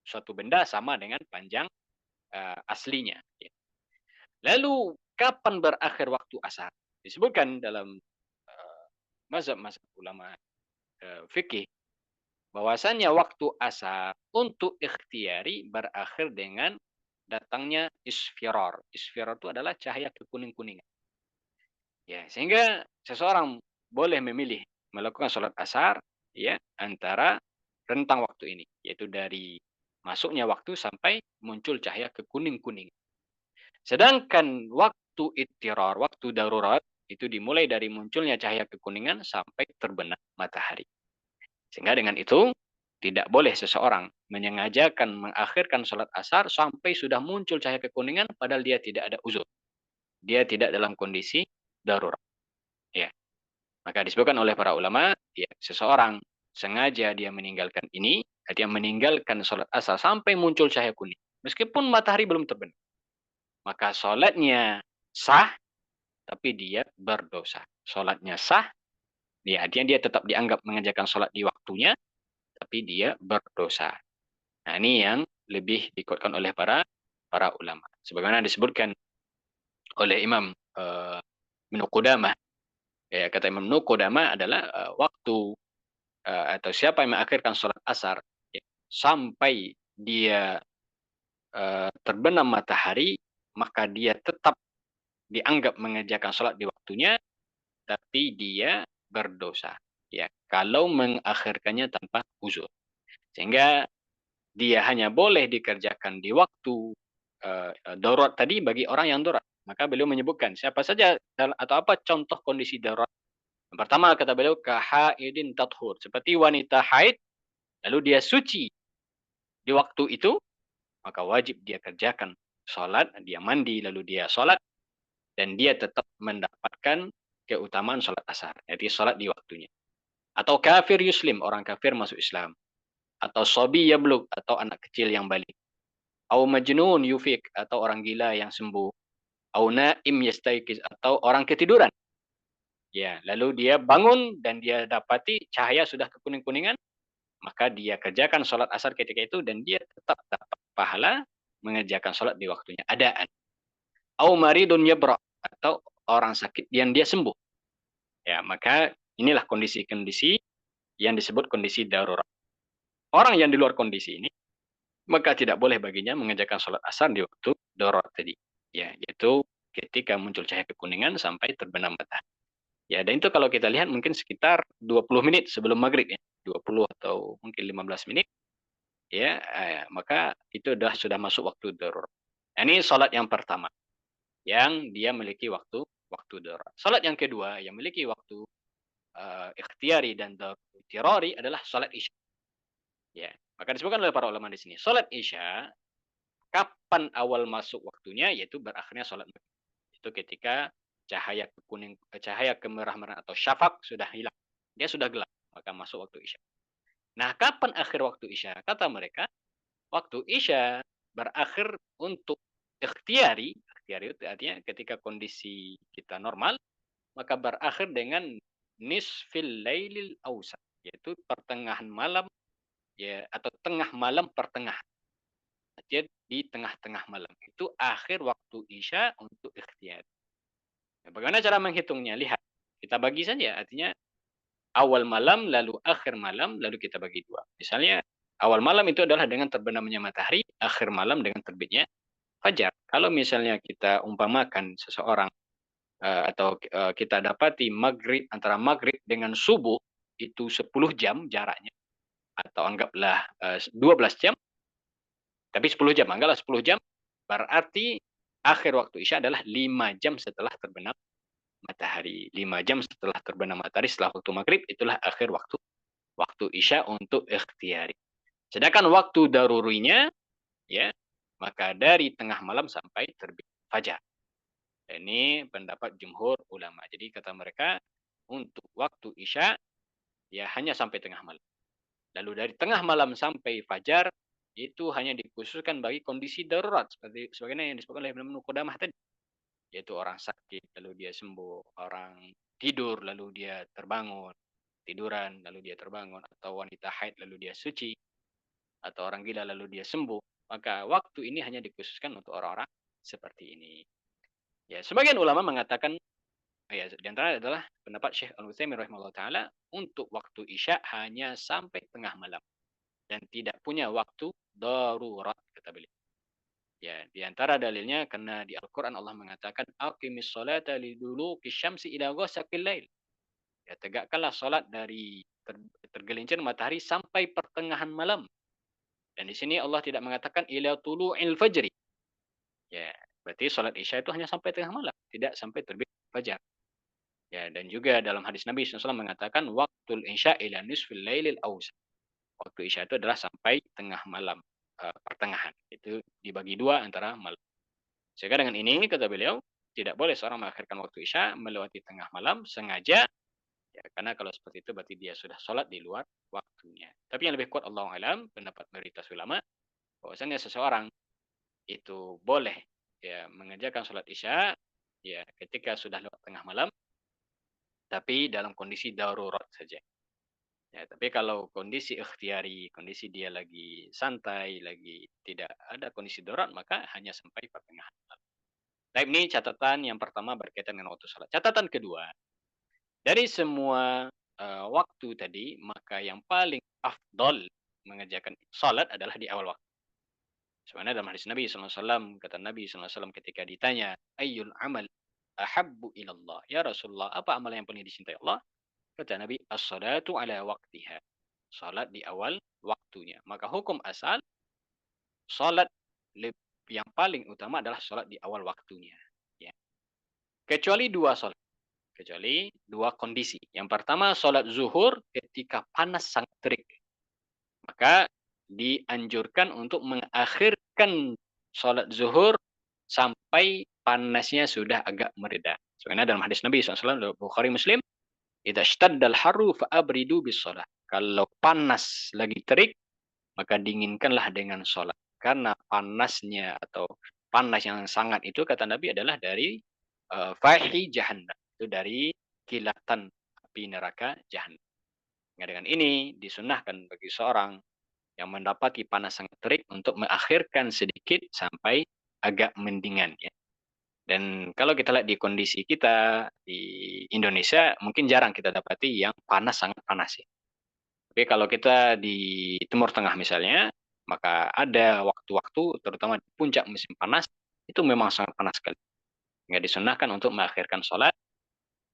suatu benda sama dengan panjang aslinya. Ya. Lalu kapan berakhir waktu asar? Disebutkan dalam mazhab ulama fikih bahwasannya waktu asar untuk ikhtiyari berakhir dengan datangnya isfirar. Isfirar itu adalah cahaya kekuning-kuningan. Ya, sehingga seseorang boleh memilih melakukan sholat asar ya antara rentang waktu ini, yaitu dari masuknya waktu sampai muncul cahaya kekuning-kuning. Sedangkan waktu ittirar, waktu darurat, itu dimulai dari munculnya cahaya kekuningan sampai terbenam matahari. Sehingga dengan itu, tidak boleh seseorang menyengajakan mengakhirkan sholat asar sampai sudah muncul cahaya kekuningan padahal dia tidak ada uzur. Dia tidak dalam kondisi darurat. Ya. Maka disebutkan oleh para ulama, ya, seseorang sengaja dia meninggalkan ini, dia meninggalkan sholat asar sampai muncul cahaya kuning. Meskipun matahari belum terbenam. Maka sholatnya sah, tapi dia berdosa. Sholatnya sah, ya, dia tetap dianggap mengerjakan sholat di waktunya, tapi dia berdosa. Nah, ini yang lebih dikuatkan oleh para ulama. Sebagaimana disebutkan oleh Imam Ibnu Qudamah. Ya, kata Imam Ibnu Qudamah adalah waktu atau siapa yang mengakhirkan sholat asar ya, sampai dia terbenam matahari, maka dia tetap dianggap mengerjakan sholat di waktunya, tapi dia berdosa. Ya, kalau mengakhirkannya tanpa uzur. Sehingga dia hanya boleh dikerjakan di waktu darurat tadi bagi orang yang darurat. Maka beliau menyebutkan siapa saja atau apa contoh kondisi darurat. Yang pertama kata beliau kahaidin tathur, seperti wanita haid lalu dia suci di waktu itu, maka wajib dia kerjakan sholat, dia mandi lalu dia sholat dan dia tetap mendapatkan keutamaan sholat asar. Jadi sholat di waktunya. Atau kafir yuslim, orang kafir masuk Islam. Atau sobi yablug, atau anak kecil yang balik. Au majnun yufik, atau orang gila yang sembuh. Au naim yastaiqiz, atau orang ketiduran. Ya, lalu dia bangun dan dia dapati cahaya sudah kekuning-kuningan, maka dia kerjakan sholat asar ketika itu dan dia tetap dapat pahala mengerjakan sholat di waktunya. Adaan. Au maridun yabra, atau orang sakit yang dia sembuh. Ya, maka inilah kondisi-kondisi yang disebut kondisi darurat. Orang yang di luar kondisi ini, maka tidak boleh baginya mengerjakan sholat asar di waktu darurat tadi. Ya, yaitu ketika muncul cahaya kekuningan sampai terbenam matahari. Ya, dan itu kalau kita lihat mungkin sekitar 20 menit sebelum maghrib ya. 20 atau mungkin 15 menit. Ya, maka itu sudah masuk waktu darurat. Ini sholat yang pertama. Yang dia memiliki waktu darurat. Sholat yang kedua yang memiliki waktu ikhtiari dan tirari adalah sholat isya. Ya, maka disebutkan oleh para ulama di sini. Sholat isya, kapan awal masuk waktunya, yaitu berakhirnya sholat maghrib. Itu ketika cahaya kemerah-merahan atau syafaq sudah hilang. Dia sudah gelap, maka masuk waktu isya. Nah, kapan akhir waktu isya? Kata mereka, waktu isya berakhir untuk ikhtiari itu artinya ketika kondisi kita normal, maka berakhir dengan nisfil lailil awsat, yaitu pertengahan malam ya, atau tengah malam pertengahan. Artinya di tengah-tengah malam. Itu akhir waktu isya untuk ikhtiar. Nah, bagaimana cara menghitungnya? Lihat. Kita bagi saja. Artinya awal malam, lalu akhir malam, lalu kita bagi dua. Misalnya awal malam itu adalah dengan terbenamnya matahari, akhir malam dengan terbitnya fajar. Kalau misalnya kita umpamakan seseorang atau kita dapati antara maghrib dengan subuh itu 10 jam jaraknya, atau anggaplah 12 jam, tapi 10 jam, anggaplah 10 jam, berarti akhir waktu isya adalah 5 jam setelah terbenam matahari. 5 jam setelah terbenam matahari, setelah waktu maghrib, itulah akhir waktu isya untuk ikhtiari. Sedangkan waktu darurinya, ya, maka dari tengah malam sampai terbit fajar. Ini pendapat jumhur ulama. Jadi kata mereka, untuk waktu isya, ya hanya sampai tengah malam. Lalu dari tengah malam sampai fajar, itu hanya dikhususkan bagi kondisi darurat. Sebagaimana yang disebutkan oleh Ibnu Qudamah tadi. Yaitu orang sakit, lalu dia sembuh. Orang tidur, lalu dia terbangun. Tiduran, lalu dia terbangun. Atau wanita haid, lalu dia suci. Atau orang gila, lalu dia sembuh. Maka waktu ini hanya dikhususkan untuk orang-orang seperti ini. Ya, sebagian ulama mengatakan, ya, di antara adalah pendapat Syekh Al-Utsaimin rahimahullah taala, untuk waktu isya hanya sampai tengah malam dan tidak punya waktu darurat, kata beliau. Ya, di antara dalilnya karena di Al-Qur'an Allah mengatakan aqimis sholata liduluki syamsi ila ghasaqil lail. Ya, tegakkanlah salat dari tergelincir matahari sampai pertengahan malam. Dan di sini Allah tidak mengatakan ila tulu'il fajri. Ya, berarti salat isya itu hanya sampai tengah malam, tidak sampai terbit fajar. Ya, dan juga dalam hadis Nabi SAW mengatakan waktul isya ila nisfil lailil awsat. Waktu isya itu adalah sampai tengah malam, pertengahan. Itu dibagi dua antara malam. Sehingga dengan ini kata beliau, tidak boleh seorang mengakhirkan waktu isya melewati tengah malam sengaja. Ya, karena kalau seperti itu berarti dia sudah sholat di luar waktunya. Tapi yang lebih kuat Allah alam, pendapat mayoritas ulama, bahwasanya seseorang itu boleh ya mengerjakan sholat isya ya ketika sudah lewat tengah malam, tapi dalam kondisi darurat saja. Ya, tapi kalau kondisi ikhtiari, kondisi dia lagi santai, lagi tidak ada kondisi darurat, maka hanya sampai pertengahan malam. Nah, ini catatan yang pertama berkaitan dengan waktu sholat. Catatan kedua, dari semua waktu tadi, maka yang paling afdol mengerjakan sholat adalah di awal waktu. Sebenarnya dalam hadis Nabi SAW, kata Nabi SAW ketika ditanya, ayyul amal ahabbu ilallah. Ya Rasulullah, apa amal yang paling dicintai Allah? Kata Nabi, as-salatu ala waktiha. Salat di awal waktunya. Maka hukum asal, salat yang paling utama adalah salat di awal waktunya. Ya. Kecuali dua salat. Kecuali dua kondisi. Yang pertama, salat zuhur ketika panas sangat terik. Maka dianjurkan untuk mengakhirkan salat zuhur sampai panasnya sudah agak mereda. Sebenarnya dalam hadis Nabi SAW, Bukhari Muslim, idza ishtaddal harru fa'abridu bis shalah. Kalau panas lagi terik, maka dinginkanlah dengan sholat. Karena panasnya atau panas yang sangat itu kata Nabi adalah dari fahi jahannam. Itu dari kilatan api neraka jahannam. Nah, dengan ini disunahkan bagi seorang yang mendapati panas sangat terik untuk mengakhirkan sedikit sampai agak mendingan ya. Dan kalau kita lihat di kondisi kita di Indonesia, mungkin jarang kita dapati yang panas sangat panas ya. Tapi kalau kita di Timur Tengah misalnya, maka ada waktu-waktu, terutama di puncak musim panas, itu memang sangat panas sekali. Nggak disunahkan untuk mengakhirkan sholat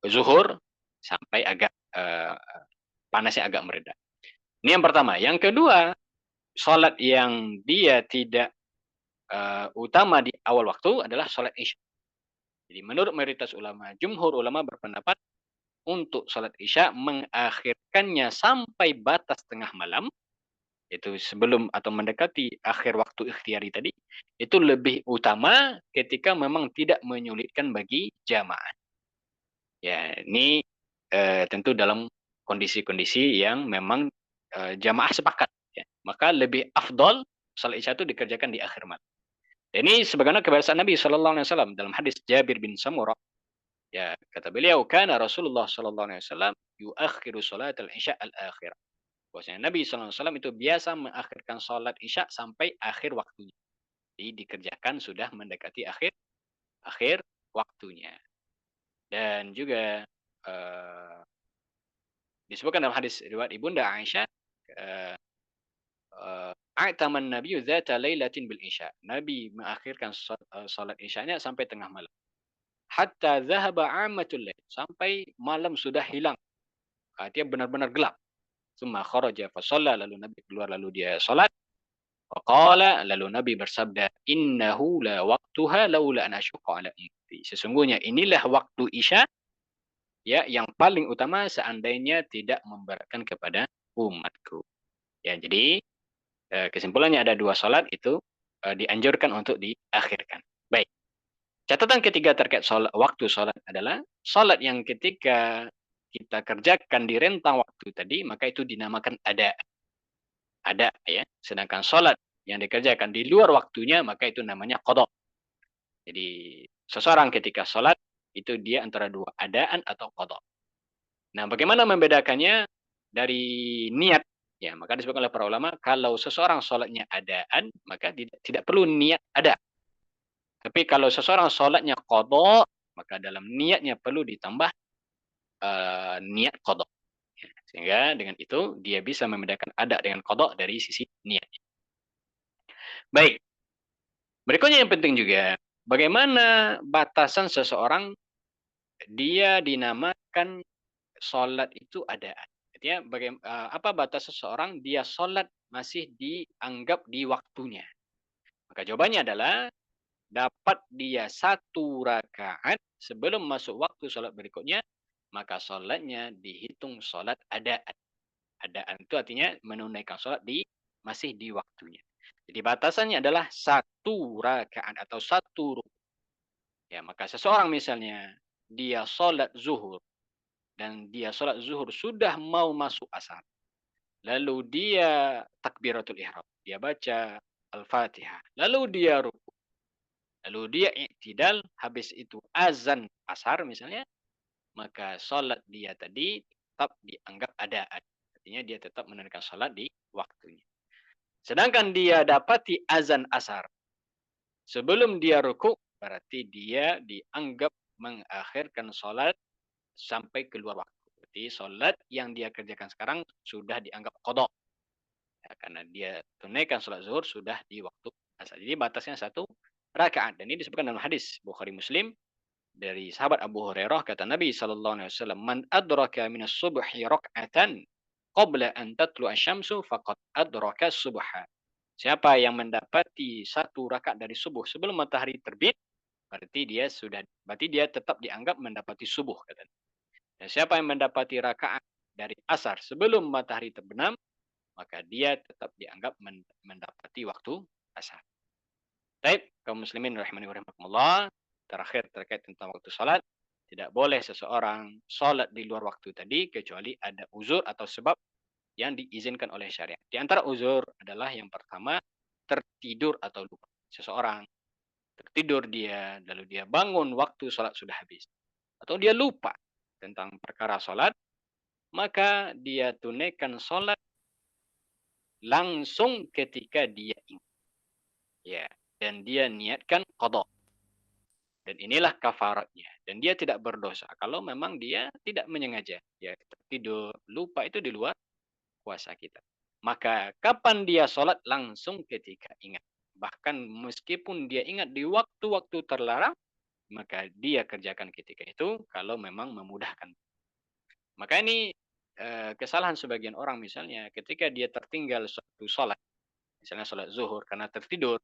zuhur sampai agak panasnya agak mereda. Ini yang pertama. Yang kedua, sholat yang dia tidak utama di awal waktu adalah sholat isya. Jadi menurut mayoritas ulama, jumhur ulama berpendapat untuk sholat isya mengakhirkannya sampai batas tengah malam, itu sebelum atau mendekati akhir waktu ikhtiari tadi, itu lebih utama ketika memang tidak menyulitkan bagi jamaah. Ya, ini tentu dalam kondisi-kondisi yang memang jamaah sepakat. Ya. Maka lebih afdol salat isya itu dikerjakan di akhir malam. Dan ini sebagaimana kebiasaan Nabi Shallallahu Alaihi Wasallam dalam hadis Jabir bin Samurah. Ya, kata beliau, karena Rasulullah Shallallahu Alaihi Wasallam yuakhiru salat al-isya al-akhir. Bahwasanya Nabi SAW itu biasa mengakhirkan sholat isya sampai akhir waktunya. Jadi dikerjakan sudah mendekati akhir waktunya. Dan juga disebutkan dalam hadis riwayat Ibunda Aisyah, A'taman Nabi dzata lailatin bil isya. Nabi mengakhirkan sholat isyanya sampai tengah malam. Hatta zahaba amatul lail. Sampai malam sudah hilang. Artinya benar-benar gelap. Tsumma kharaja fa shalla, lalu Nabi keluar lalu dia salat. Faqala, lalu Nabi bersabda, innahu la waqtuha laula an asyqa ala ummati. Sesungguhnya inilah waktu isya ya yang paling utama seandainya tidak memberatkan kepada umatku. Ya, jadi kesimpulannya ada dua salat itu dianjurkan untuk diakhirkan. Baik. Catatan ketiga terkait waktu salat adalah salat yang ketika kita kerjakan di rentang waktu tadi, maka itu dinamakan ada ya. Sedangkan salat yang dikerjakan di luar waktunya, maka itu namanya qada. Jadi seseorang ketika salat itu dia antara dua, adaan atau qada. Nah, bagaimana membedakannya dari niat? Ya, maka disebutkan oleh para ulama, kalau seseorang salatnya adaan, maka tidak perlu niat ada. Tapi kalau seseorang salatnya qada, maka dalam niatnya perlu ditambah niat qada. Ya, sehingga dengan itu dia bisa membedakan ada dengan qada dari sisi niatnya. Baik. Berikutnya yang penting juga, bagaimana batasan seseorang dia dinamakan sholat itu adaan. Artinya apa batas seseorang dia sholat masih dianggap di waktunya. Maka jawabannya adalah dapat dia satu rakaat sebelum masuk waktu sholat berikutnya, maka sholatnya dihitung sholat adaan. Adaan itu artinya menunaikan sholat masih di waktunya. Jadi batasannya adalah satu rakaat atau satu rukun. Ya, maka seseorang misalnya dia sholat zuhur dan dia sholat zuhur sudah mau masuk asar. Lalu dia takbiratul ihram. Dia baca Al-Fatihah. Lalu dia ruku. Lalu dia i'tidal. Habis itu azan asar misalnya. Maka sholat dia tadi tetap dianggap adaan. Artinya dia tetap menunaikan sholat di waktunya. Sedangkan dia dapati azan asar sebelum dia ruku, berarti dia dianggap mengakhirkan sholat sampai keluar waktu. Berarti sholat yang dia kerjakan sekarang sudah dianggap qada. Ya, karena dia tunaikan sholat zuhur sudah di waktu asar. Jadi batasnya satu rakaat. Dan ini disebutkan dalam hadis Bukhari Muslim dari sahabat Abu Hurairah, kata Nabi SAW, man adraka minas subhi rak'atan qabla an tatlu asyamsu faqad adraka subha. Siapa yang mendapati satu rakaat dari subuh sebelum matahari terbit, berarti dia tetap dianggap mendapati subuh, katanya. Dan siapa yang mendapati rakaat dari asar sebelum matahari terbenam, maka dia tetap dianggap mendapati waktu asar. Baik, kaum muslimin rahimani wa rahimakumullah. Terakhir terkait tentang waktu salat, tidak boleh seseorang sholat di luar waktu tadi kecuali ada uzur atau sebab yang diizinkan oleh syariat. Di antara uzur adalah yang pertama, tertidur atau lupa. Seseorang tertidur dia, lalu dia bangun waktu sholat sudah habis. Atau dia lupa tentang perkara sholat, maka dia tunaikan sholat langsung ketika dia ingat. Ya, dan dia niatkan qadha. Dan inilah kafaratnya. Dan dia tidak berdosa kalau memang dia tidak menyengaja. Ya, tertidur, lupa itu di luar kuasa kita. Maka kapan dia sholat? Langsung ketika ingat. Bahkan meskipun dia ingat di waktu-waktu terlarang, maka dia kerjakan ketika itu kalau memang memudahkan. Maka ini kesalahan sebagian orang misalnya ketika dia tertinggal suatu sholat, misalnya sholat zuhur karena tertidur,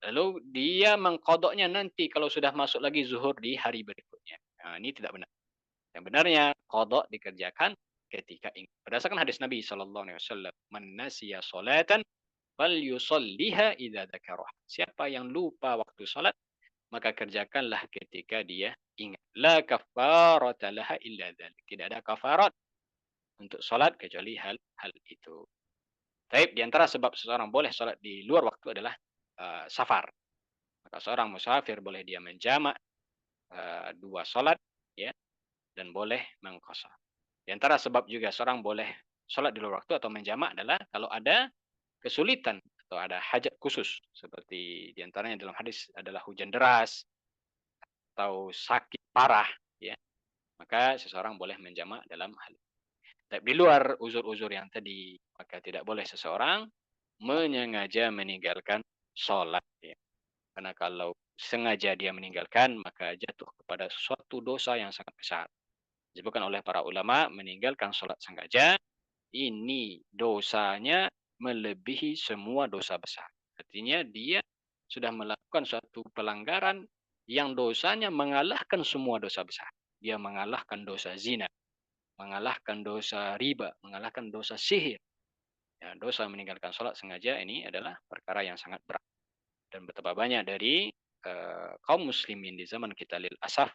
lalu dia mengkodoknya nanti kalau sudah masuk lagi zuhur di hari berikutnya. Nah, ini tidak benar. Yang benarnya kodok dikerjakan ketika ingat. Berdasarkan hadis Nabi SAW, "Man nasiya salatan falyusalliha idza dzakaraha." Siapa yang lupa waktu salat, maka kerjakanlah ketika dia ingat. La kafarata laha illa dzalik. Tidak ada kafarat untuk salat kecuali hal itu. Taib, di antara sebab seseorang boleh salat di luar waktu adalah safar. Maka seorang musafir boleh dia menjamak dua salat, ya, dan boleh mengqasar. Di antara sebab juga seorang boleh sholat di luar waktu atau menjamak adalah kalau ada kesulitan atau ada hajat khusus. Seperti di antaranya dalam hadis adalah hujan deras atau sakit parah, ya, maka seseorang boleh menjamak dalam hal. Tapi di luar uzur-uzur yang tadi, maka tidak boleh seseorang menyengaja meninggalkan sholat. Ya. Karena kalau sengaja dia meninggalkan, maka jatuh kepada suatu dosa yang sangat besar. Disebutkan oleh para ulama, meninggalkan sholat sengaja ini dosanya melebihi semua dosa besar. Artinya dia sudah melakukan suatu pelanggaran yang dosanya mengalahkan semua dosa besar. Dia mengalahkan dosa zina, mengalahkan dosa riba, mengalahkan dosa sihir. Ya, dosa meninggalkan sholat sengaja ini adalah perkara yang sangat berat. Dan betapa banyak dari kaum muslimin di zaman kita lil asaf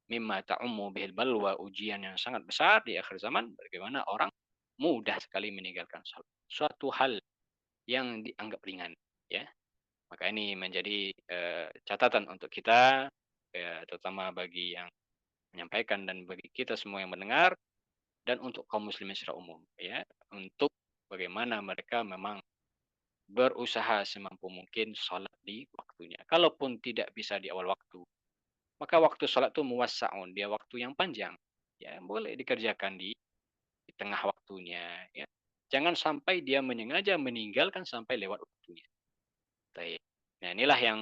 mimma ta'ummu bihil balwa, ujian yang sangat besar di akhir zaman, bagaimana orang mudah sekali meninggalkan salat. Suatu hal yang dianggap ringan, ya. Maka ini menjadi catatan untuk kita, ya, terutama bagi yang menyampaikan dan bagi kita semua yang mendengar, dan untuk kaum muslimin secara umum, ya, untuk bagaimana mereka memang berusaha semampu mungkin salat di waktunya. Kalaupun tidak bisa di awal waktu, maka waktu salat itu muwassa'un, dia waktu yang panjang. Ya, boleh dikerjakan di tengah waktunya, ya. Jangan sampai dia menyengaja meninggalkan sampai lewat waktunya. Baik. Nah, inilah yang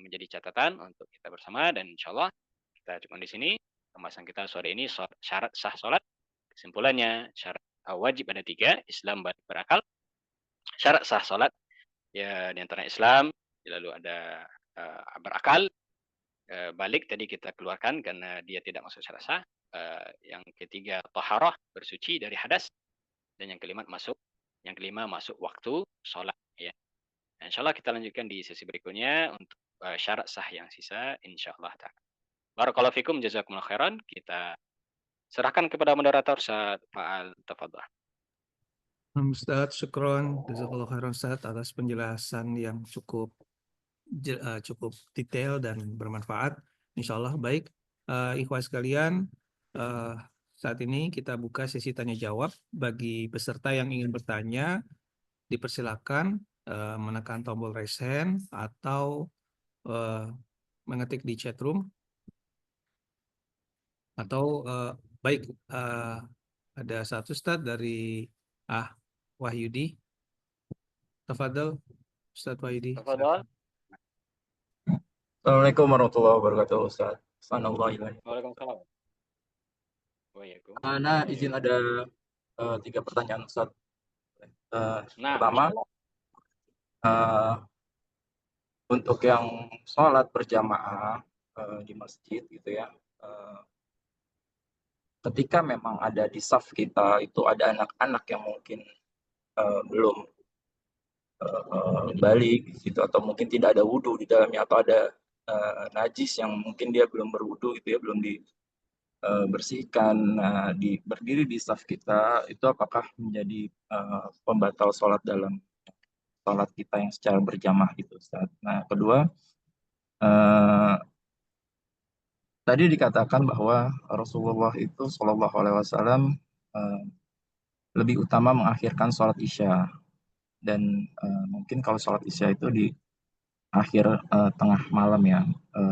menjadi catatan untuk kita bersama dan insyaallah kita cuma di sini pembahasan kita sore ini syarat sah salat. Kesimpulannya, syarat wajib ada 3, Islam balik berakal. Syarat sah salat ya di antara Islam, lalu ada berakal. Balik tadi kita keluarkan karena dia tidak masuk syarat sah. Yang ketiga taharah, bersuci dari hadas, dan yang kelima masuk waktu sholat, ya. Nah, insyaallah kita lanjutkan di sesi berikutnya untuk syarat sah yang sisa insyaallah taala. Barakallahu fikum, jazakumullah khairan. Kita serahkan kepada moderator Ustaz Fa'al, tafadhal. Ustaz, syukron, jazakallah khairan Ustaz atas penjelasan yang cukup detail dan bermanfaat. Insya Allah baik. Ikhwan sekalian, saat ini kita buka sesi tanya jawab. Bagi peserta yang ingin bertanya, dipersilakan menekan tombol raise hand atau mengetik di chat room. Atau baik, ada satu Ustaz dari Wahyudi. Tafadhol Ustaz Wahyudi. Tafadhol. Assalamualaikum warahmatullahi wabarakatuh, Ustaz. Waalaikumsalam. Nah, izin ada 3 pertanyaan, Ustaz. Pertama, untuk yang sholat berjamaah di masjid gitu ya, ketika memang ada di saf kita itu ada anak-anak yang mungkin belum balik gitu, atau mungkin tidak ada wudhu di dalamnya, atau ada najis yang mungkin dia belum berwudhu gitu ya, belum bersihkan, berdiri di saf kita, itu apakah menjadi pembatal sholat dalam sholat kita yang secara berjamaah gitu, Ustaz. Nah, kedua, eh, tadi dikatakan bahwa Rasulullah itu Shallallahu Alaihi Wasallam eh, lebih utama mengakhirkan sholat isya, dan mungkin kalau sholat isya itu di akhir tengah malam ya.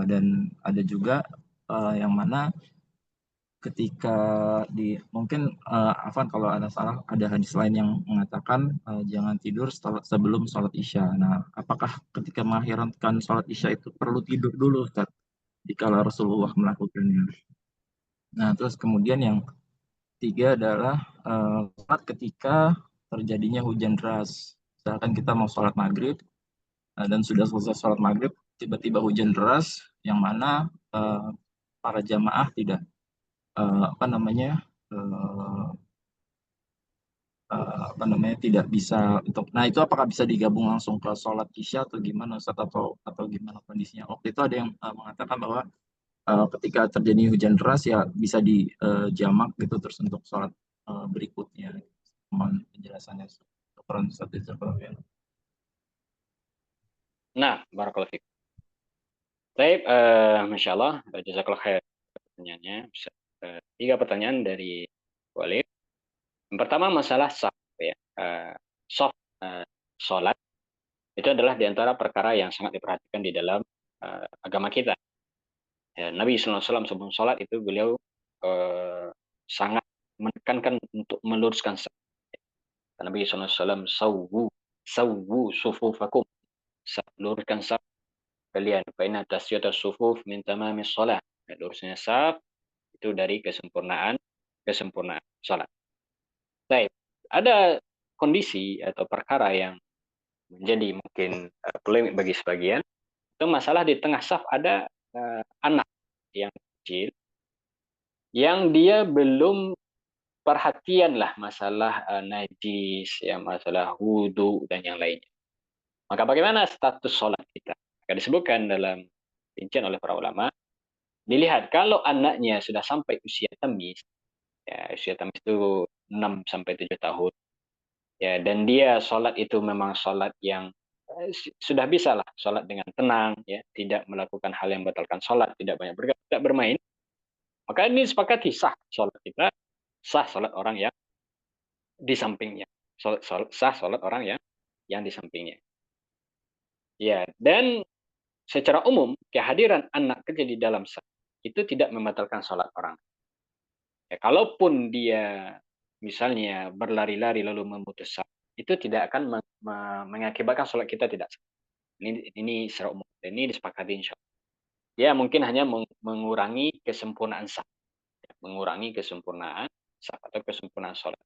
Dan ada juga yang mana ketika mungkin Afan kalau ada salah, ada hadis lain yang mengatakan jangan tidur sebelum sholat isya. Nah, apakah ketika mengakhirkan sholat isya itu perlu tidur dulu, Ustaz, jika Rasulullah melakukannya? Nah, terus kemudian yang tiga adalah sholat ketika terjadinya hujan deras. Misalkan kita mau sholat maghrib, dan sudah selesai sholat maghrib, tiba-tiba hujan deras, yang mana para jamaah tidak apa namanya eh, tidak bisa untuk, nah itu apakah bisa digabung langsung ke sholat isya atau gimana, Ustaz, atau gimana kondisinya? Waktu itu ada yang mengatakan bahwa ketika terjadi hujan deras ya bisa dijamak gitu terus untuk sholat berikutnya. Mohon penjelasannya, Ustaz. Nah, barakallahu fiik. Baik, Masya Allah, jazakallah khair pertanyaannya. Tiga pertanyaan dari Walid. Yang pertama masalah saf, ya. Saf sholat itu adalah di antara perkara yang sangat diperhatikan di dalam agama kita. Ya, Nabi SAW sebelum sholat itu beliau sangat menekankan untuk meluruskan saf. Nabi SAW sawwu sufufakum, luruskan saf kalian. Fa inna tasyiyata sufuf min tamamis shalah. Lurusnya saf itu dari kesempurnaan salat. Baik, ada kondisi atau perkara yang menjadi mungkin polemik bagi sebagian. Itu masalah di tengah saf ada anak yang kecil yang dia belum perhatian lah masalah najis, ya masalah wudhu dan yang lainnya. Maka bagaimana status sholat kita? Maka disebutkan dalam rincian oleh para ulama, dilihat kalau anaknya sudah sampai usia tamis, ya usia tamis itu 6 sampai 7 tahun, ya dan dia sholat itu memang sholat yang sudah bisa lah sholat dengan tenang, ya tidak melakukan hal yang membatalkan sholat, tidak banyak bergerak, tidak bermain, maka ini disepakati sah sholat kita, sah sholat orang yang di sampingnya, sah sholat orang yang di sampingnya. Ya, dan secara umum kehadiran anak kecil di dalam saf itu tidak membatalkan sholat orang. Ya, kalaupun dia misalnya berlari-lari lalu memutus saf, itu tidak akan mengakibatkan sholat kita tidak sah. Ini secara umum. Ini disepakati insya Allah. Ya mungkin hanya mengurangi kesempurnaan saf, mengurangi kesempurnaan saf atau kesempurnaan sholat.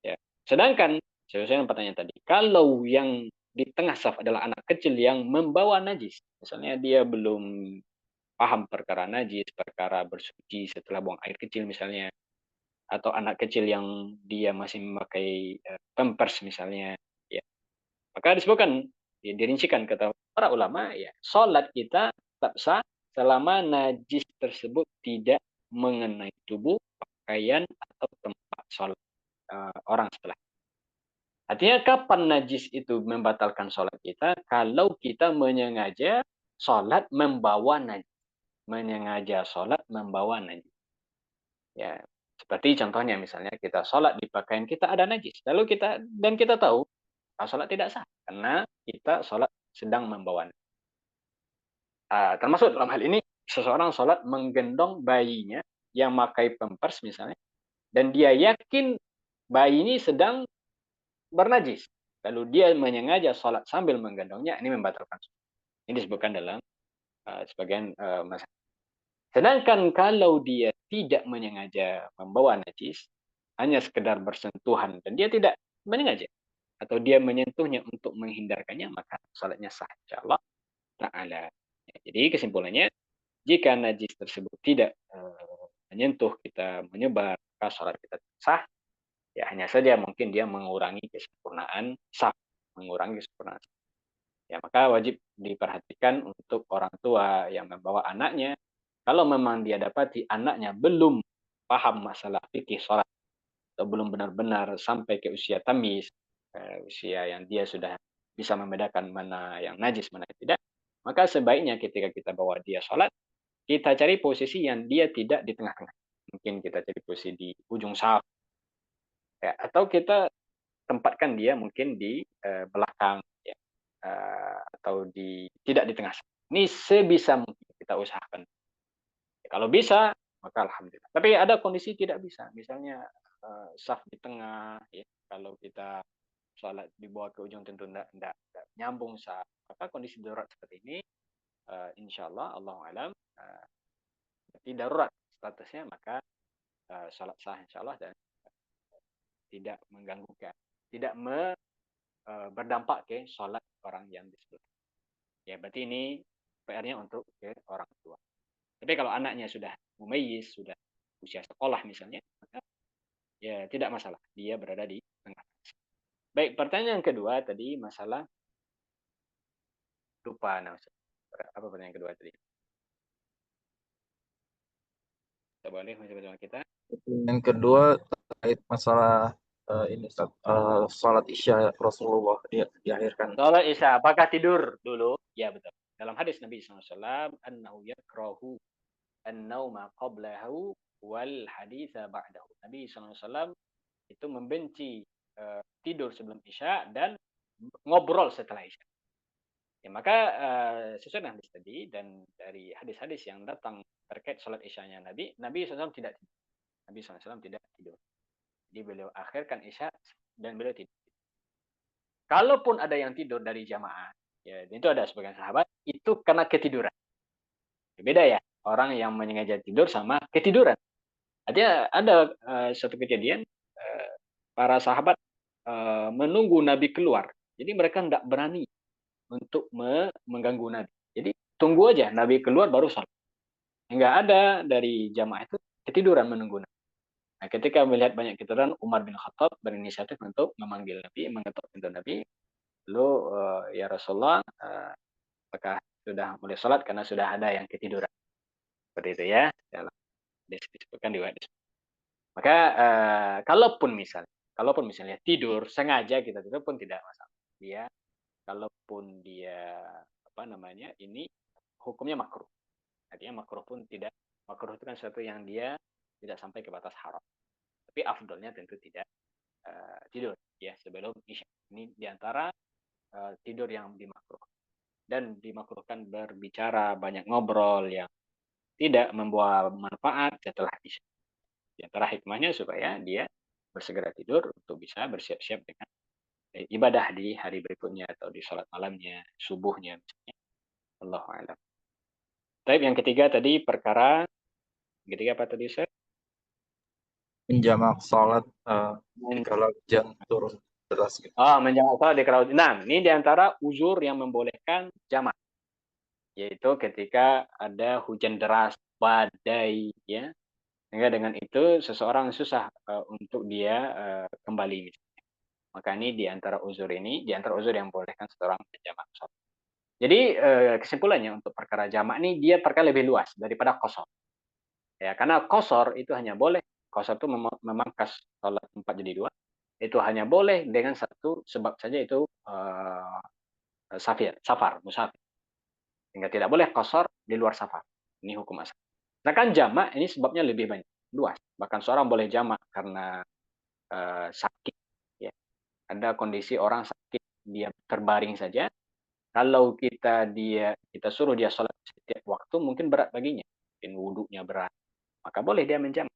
Ya. Sedangkan sesuai dengan pertanyaan tadi, kalau yang di tengah saf adalah anak kecil yang membawa najis, misalnya dia belum paham perkara najis, perkara bersuci setelah buang air kecil misalnya, atau anak kecil yang dia masih memakai pampers misalnya, ya maka disebutkan, ya, dirincikan kata para ulama, ya sholat kita tetap sah selama najis tersebut tidak mengenai tubuh, pakaian atau tempat sholat orang setelah. Artinya kapan najis itu membatalkan sholat kita? Kalau kita menyengaja sholat membawa najis, menyengaja sholat membawa najis. Ya, seperti contohnya misalnya kita sholat di pakaian kita ada najis, lalu kita tahu sholat tidak sah karena kita sholat sedang membawa najis. Termasuk dalam hal ini seseorang sholat menggendong bayinya yang memakai pampers misalnya, dan dia yakin bayi ini sedang bernajis, lalu dia menyengaja sholat sambil menggendongnya, ini membatalkan sholat. Ini disebutkan dalam sebagian masalah. Sedangkan kalau dia tidak menyengaja membawa najis, hanya sekedar bersentuhan dan dia tidak menyengaja, atau dia menyentuhnya untuk menghindarkannya, maka salatnya sah insyaallah ta'ala. Ya, jadi kesimpulannya, jika najis tersebut tidak menyentuh kita, menyebar, maka salat kita sah. Ya hanya saja mungkin dia mengurangi kesempurnaan sah, mengurangi kesempurnaan sah. Ya maka wajib diperhatikan untuk orang tua yang membawa anaknya, Kalau memang dia dapati anaknya belum paham masalah fikih sholat atau belum benar-benar sampai ke usia tamyiz, usia yang dia sudah bisa membedakan mana yang najis, mana yang tidak, maka sebaiknya ketika kita bawa dia sholat, kita cari posisi yang dia tidak di tengah-tengah. Mungkin kita cari posisi di ujung saf, ya, atau kita tempatkan dia mungkin di belakang, ya, atau tidak di tengah. Ini sebisa mungkin kita usahakan. Kalau bisa, maka alhamdulillah. Tapi ada kondisi tidak bisa, misalnya saf di tengah, ya. Kalau kita sholat dibawa ke ujung tentu tidak nyambung saf. Maka kondisi darurat seperti ini, insya Allah, Allahu alam, tidak darurat statusnya, maka sholat sah insya Allah dan tidak mengganggukan, tidak berdampak ke sholat orang yang disebut. Ya, berarti ini PR-nya untuk ke orang tua. Tapi kalau anaknya sudah mumayyiz, sudah usia sekolah misalnya, maka ya tidak masalah, dia berada di tengah. Baik, pertanyaan kedua tadi masalah lupa. Nah, apa pertanyaan kedua tadi? Kita boleh macam-macam kita. Yang kedua terkait masalah ini sholat isya Rasulullah diakhirkan. Sholat isya, apakah tidur dulu? Ya betul. Dalam hadis Nabi SAW, annahu yakrahu an-nauma qablahu wal haditha ba'dahu. Nabi SAW itu membenci tidur sebelum isya dan ngobrol setelah isya. Ya, maka sesuai dengan hadis tadi dan dari hadis-hadis yang datang terkait sholat isyanya Nabi SAW tidak tidur. Nabi SAW tidak tidur. Jadi beliau akhirkan isya dan beliau tidur. Kalaupun ada yang tidur dari jamaah, ya itu ada sebagian sahabat, itu karena ketiduran. Beda ya, orang yang menyengaja tidur sama ketiduran. Artinya ada satu kejadian, para sahabat menunggu Nabi keluar. Jadi mereka tidak berani untuk mengganggu Nabi. Jadi tunggu aja Nabi keluar baru sholat. Enggak ada dari jamaah itu ketiduran menunggu Nabi. Nah, ketika melihat banyak ketiduran, Umar bin Khattab berinisiatif untuk memanggil Nabi, mengetuk pintu Nabi. Lalu, ya Rasulullah, apakah sudah mulai sholat karena sudah ada yang ketiduran. Seperti itu ya. Dalam disebutkan di hadis. Maka kalaupun misalnya tidur sengaja kita tidur pun tidak masalah. Dia kalaupun dia ini hukumnya makruh. Artinya makruh pun tidak, makruh itu kan sesuatu yang dia tidak sampai ke batas haram. Tapi afdolnya tentu tidak tidur ya sebelum isya. Ini diantara tidur yang dimakruh. Dan dimakruhkan berbicara, banyak ngobrol yang tidak membawa manfaat setelah isya. Di antara hikmahnya supaya dia bersegera tidur untuk bisa bersiap-siap dengan ibadah di hari berikutnya atau di sholat malamnya, subuhnya misalnya. Allahu a'lam. Baik, yang ketiga tadi perkara ketiga apa tadi Ustaz? Menjamak sholat kalau hujan turun deras gitu. Menjamak sholat di kala hujan. Nah, ini diantara uzur yang membolehkan jamak, yaitu ketika ada hujan deras, badai, ya. Sehingga dengan itu seseorang susah untuk dia kembali. Maka ini diantara uzur yang membolehkan seseorang berjamak sholat. Jadi kesimpulannya untuk perkara jamak ini dia perkara lebih luas daripada qasar. Ya, karena qasar itu hanya boleh, qasar itu memangkas sholat 4 jadi 2. Itu hanya boleh dengan satu sebab saja, itu safar, musafir. Sehingga tidak boleh qasar di luar safar. Ini hukum asal. Sedangkan jamak ini sebabnya lebih banyak, luas. Bahkan seorang boleh jamak karena sakit. Ya. Ada kondisi orang sakit, dia terbaring saja. Kalau kita suruh dia sholat setiap waktu, mungkin berat baginya. Mungkin wudhunya berat. Maka boleh dia menjamak.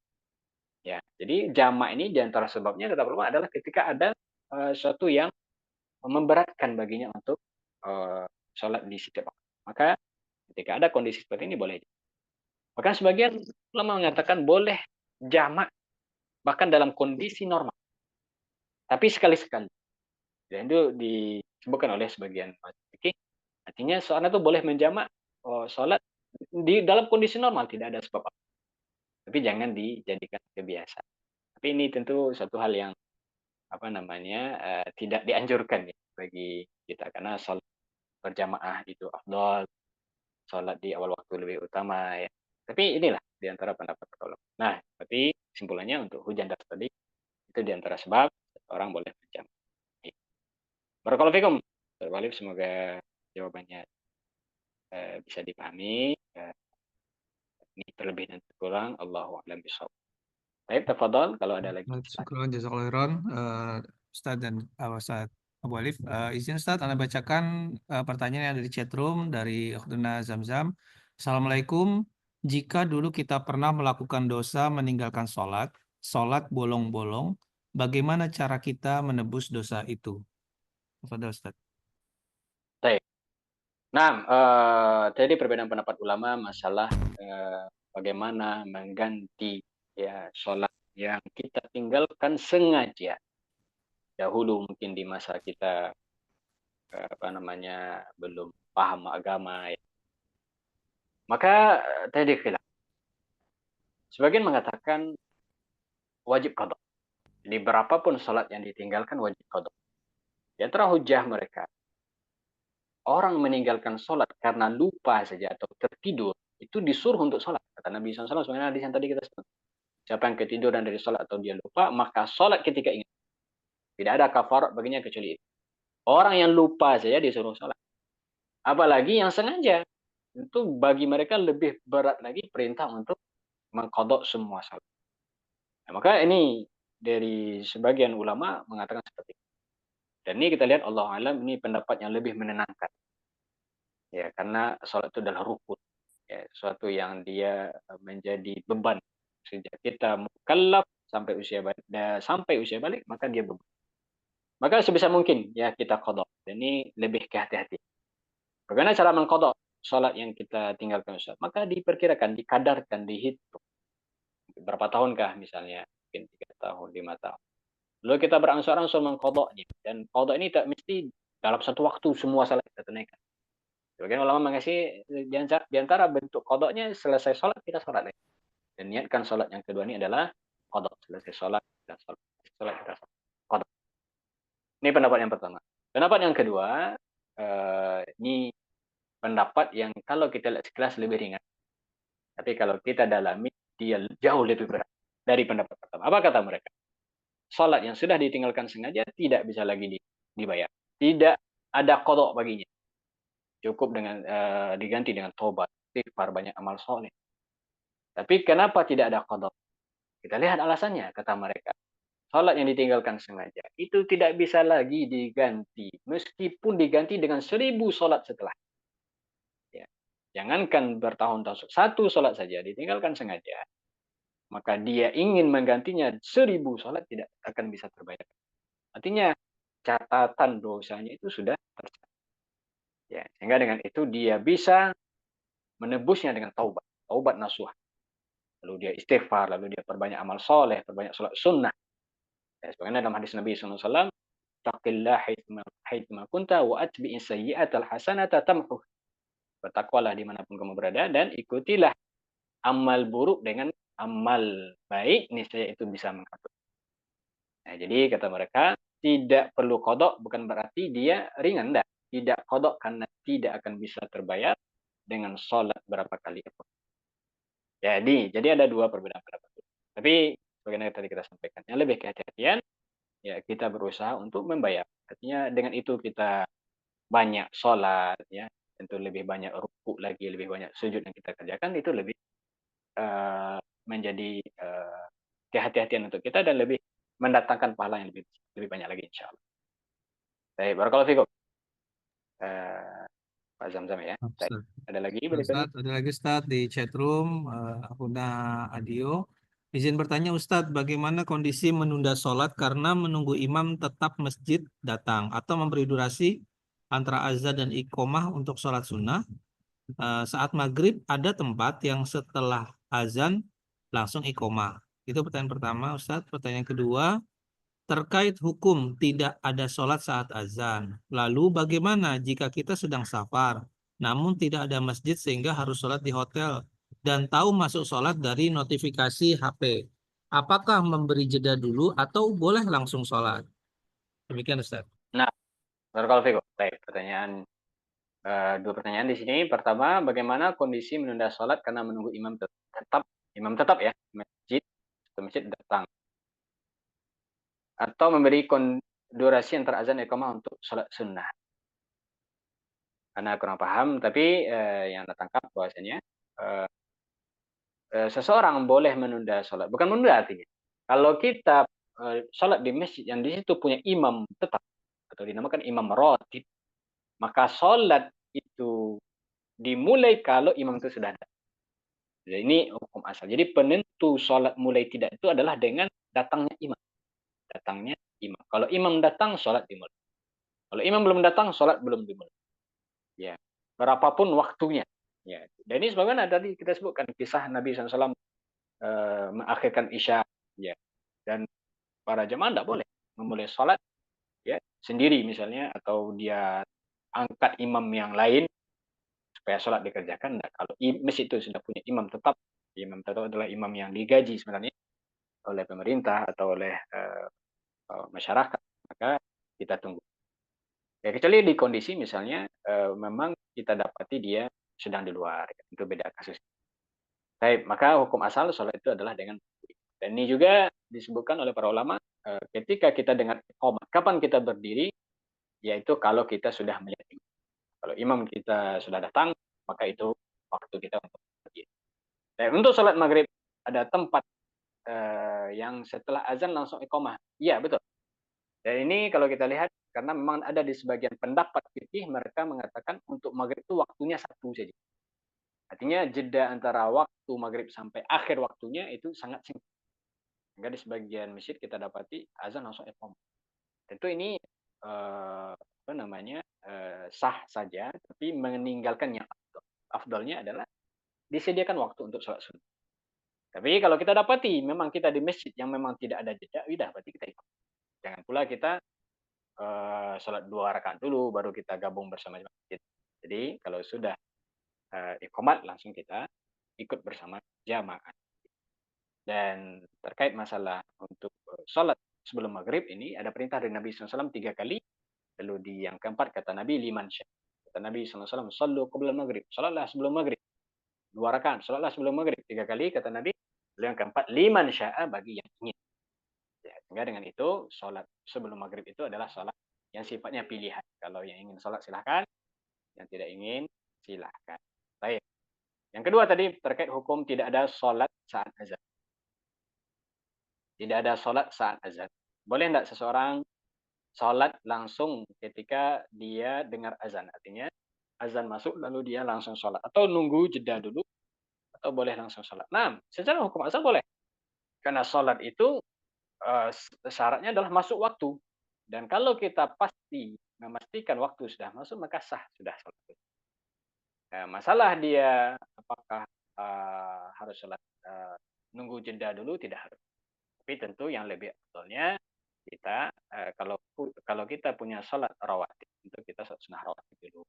Ya, jadi jamak ini diantara sebabnya kata ulama adalah ketika ada sesuatu yang memberatkan baginya untuk sholat di setiap waktu. Maka ketika ada kondisi seperti ini boleh. Maka sebagian ulama mengatakan boleh jamak bahkan dalam kondisi normal. Tapi sekali-sekali. Dan itu disebutkan oleh sebagian fikih. Artinya seorang itu boleh menjamak sholat di dalam kondisi normal, tidak ada sebab apa. Tapi jangan dijadikan kebiasaan. Tapi ini tentu satu hal yang tidak dianjurkan ya bagi kita, karena sholat berjamaah itu afdal, sholat di awal waktu lebih utama ya. Tapi inilah di antara pendapat ulama. Nah, berarti kesimpulannya untuk hujan deras tadi itu di antara sebab orang boleh berjamaah. Barakallahu fikum. Ustaz Walid, semoga jawabannya bisa dipahami. Ini terlebih dan terkurang Allahu a'lam bishawab. Baik, tafadhol kalau ada lagi. Syukran jazakallahu khairan Ustaz dan Ustaz Abu Alif. Izin Ustaz, Anda bacakan pertanyaan yang ada di chatroom dari Ukhduna Zamzam. Assalamualaikum. Jika dulu kita pernah melakukan dosa meninggalkan sholat bolong-bolong, bagaimana cara kita menebus dosa itu? Tafadhol Ustaz. Baik. Nah, tadi perbedaan pendapat ulama masalah bagaimana mengganti ya sholat yang kita tinggalkan sengaja. Dahulu mungkin di masa kita belum paham agama, ya. Maka tadi khilaf. Sebagian mengatakan wajib qadha. Jadi berapapun sholat yang ditinggalkan wajib qadha. Di antara hujah mereka, orang meninggalkan sholat karena lupa saja atau tertidur, itu disuruh untuk sholat. Kata Nabi SAW, sebenarnya hadis yang tadi kita sebut. Siapa yang ketiduran dari sholat atau dia lupa, maka sholat ketika ingat. Tidak ada kafarat baginya kecuali itu. Orang yang lupa saja disuruh sholat. Apalagi yang sengaja. Itu bagi mereka lebih berat lagi perintah untuk mengqadha semua sholat. Nah, maka ini dari sebagian ulama mengatakan seperti itu. Dan ini kita lihat Allah alam, ini pendapat yang lebih menenangkan. Ya, karena sholat itu adalah rukun. Ya, sesuatu yang dia menjadi beban sejak kita mukallaf sampai usia balik maka dia beban. Maka sebisa mungkin ya kita qadha. Dan ini lebih kehati-hati. Bagaimana cara mengqadha sholat yang kita tinggalkan Ustaz? Maka diperkirakan, dikadarkan, dihitung. Berapa tahunkah misalnya? Mungkin 3 tahun, 5 tahun. Lalu kita berangsur-angsur mengqadhanya. Dan qadha ini tak mesti dalam satu waktu semua salat kita tunaikan. Sebagian ulama mengasih di antara bentuk qadhanya selesai sholat kita sholat lagi. Dan niatkan sholat yang kedua ini adalah qadha. Selesai sholat kita sholat. Sholat kita sholat. Qadha. Ini pendapat yang pertama. Pendapat yang kedua, ini pendapat yang kalau kita lihat sekilas lebih ringan. Tapi kalau kita dalami, dia jauh lebih berat dari pendapat pertama. Apa kata mereka? Sholat yang sudah ditinggalkan sengaja tidak bisa lagi dibayar. Tidak ada qadha baginya. Cukup dengan diganti dengan tobat, istighfar, banyak amal soleh. Tapi kenapa tidak ada qadha? Kita lihat alasannya, kata mereka. Salat yang ditinggalkan sengaja itu tidak bisa lagi diganti, meskipun diganti dengan 1000 salat setelah. Ya. Jangankan bertahun-tahun, satu salat saja ditinggalkan sengaja, maka dia ingin menggantinya 1000 salat tidak akan bisa terbayar. Artinya catatan dosanya itu sudah tercatat. Ya, sehingga dengan itu dia bisa menebusnya dengan taubat nasuha. Lalu dia istighfar, lalu dia perbanyak amal soleh, perbanyak salat sunnah. Ya, sebagaimana dalam hadis Nabi SAW, taqillah haitsuma kunta wa atbi'is sayyi'atal hasanata tamhu. Bertakwalah dimanapun kamu berada dan ikutilah amal buruk dengan amal baik, niscaya itu bisa menghapus. Nah, jadi kata mereka, tidak perlu qadha bukan berarti dia ringan, enggak. Tidak qadha karena tidak akan bisa terbayar dengan sholat berapa kali pun. Jadi ada dua perbedaan pendapat. Tapi bagaimana tadi kita sampaikan, yang lebih kehati-hatian ya kita berusaha untuk membayar. Artinya dengan itu kita banyak sholat, ya tentu lebih banyak ruku lagi, lebih banyak sujud yang kita kerjakan, itu lebih menjadi kehati-hatian untuk kita dan lebih mendatangkan pahala yang lebih banyak lagi insya Allah. Baik, barakallahu fikum. Pak Zamzam ya. Baik. Ada lagi berikutnya? Ustaz, ada lagi Ustaz di chatroom Huna Adio. Izin bertanya Ustadz, bagaimana kondisi menunda sholat karena menunggu imam tetap masjid datang atau memberi durasi antara azan dan iqomah untuk sholat sunnah? Saat maghrib ada tempat yang setelah azan langsung iqomah. Itu pertanyaan pertama Ustadz. Pertanyaan kedua, terkait hukum tidak ada sholat saat azan. Lalu bagaimana jika kita sedang safar, namun tidak ada masjid sehingga harus sholat di hotel? Dan tahu masuk sholat dari notifikasi HP. Apakah memberi jeda dulu atau boleh langsung sholat? Demikian Ustaz. Nah, barakallahu fikum. Baik, pertanyaan Dua pertanyaan di sini. Pertama, bagaimana kondisi menunda sholat karena menunggu imam tetap ya, masjid datang, atau memberi durasi antara azan dan iqamah untuk sholat sunnah. Karena kurang paham, tapi yang tertangkap bahwasanya seseorang boleh menunda sholat. Bukan menunda artinya. Kalau kita sholat di masjid yang di situ punya imam tetap, atau dinamakan imam rotib, maka sholat itu dimulai kalau imam itu sudah datang. Jadi ini hukum asal. Jadi penentu sholat mulai tidak itu adalah dengan datangnya imam. Datangnya imam. Kalau imam datang, sholat dimulai. Kalau imam belum datang, sholat belum dimulai. Ya, berapapun waktunya. Ya, dan ini sebagaimana tadi kita sebutkan kisah Nabi SAW mengakhirkan isya. Ya, dan para jemaah tidak boleh memulai sholat ya sendiri misalnya, atau dia angkat imam yang lain supaya sholat dikerjakan. Nah, kalau masjid itu sudah punya imam tetap adalah imam yang digaji sebenarnya oleh pemerintah atau oleh masyarakat, maka kita tunggu. Ya, kecuali di kondisi misalnya memang kita dapati dia sedang di luar, itu beda kasus. Baik, maka hukum asal sholat itu adalah dengan. Dan ini juga disebutkan oleh para ulama ketika kita dengar iqamah, kapan kita berdiri, yaitu kalau kita sudah melihat imam. Kalau imam kita sudah datang, maka itu waktu kita untuk berdiri. Dan untuk sholat maghrib ada tempat yang setelah azan langsung iqamah. Iya, betul. Dan ini kalau kita lihat, karena memang ada di sebagian pendapat fikih, mereka mengatakan untuk maghrib itu waktunya satu saja. Artinya jeda antara waktu maghrib sampai akhir waktunya itu sangat singkat. Sehingga di sebagian masjid kita dapati azan langsung iqamah. Tentu ini sah saja, tapi meninggalkan yang afdal. Afdalnya adalah disediakan waktu untuk sholat sunnah. Tapi kalau kita dapati memang kita di masjid yang memang tidak ada jeda, udah berarti kita ikut. Jangan pula kita sholat 2 rakaat dulu, baru kita gabung bersama masjid. Jadi kalau sudah iqamat, langsung kita ikut bersama jamaah. Dan terkait masalah untuk sholat sebelum maghrib ini, ada perintah dari Nabi SAW 3 kali. Lalu di yang keempat kata Nabi, liman syaa. Kata Nabi SAW, sallu qabla maghrib. Sholatlah sebelum maghrib. 2 rakaat, sholatlah sebelum maghrib. 3 kali kata Nabi. Lalu yang keempat, liman syaa, bagi yang ingin. Ya, sehingga dengan itu, sholat sebelum maghrib itu adalah sholat yang sifatnya pilihan. Kalau yang ingin sholat silahkan, yang tidak ingin silahkan. Baik. Yang kedua tadi terkait hukum tidak ada sholat saat azan. Tidak ada sholat saat azan. Boleh tidak seseorang sholat langsung ketika dia dengar azan? Artinya azan masuk lalu dia langsung sholat. Atau nunggu jeda dulu, atau boleh langsung sholat. Nah, secara hukum asal boleh. Karena sholat itu syaratnya adalah masuk waktu. Dan kalau kita pasti memastikan waktu sudah masuk, maka sah sudah sholat. Nah, masalah dia apakah harus sholat nunggu jeda dulu, tidak harus. Tapi tentu yang lebih afdalnya kita kalau kita punya sholat rawatib, itu kita sholat sunnah rawatib dulu.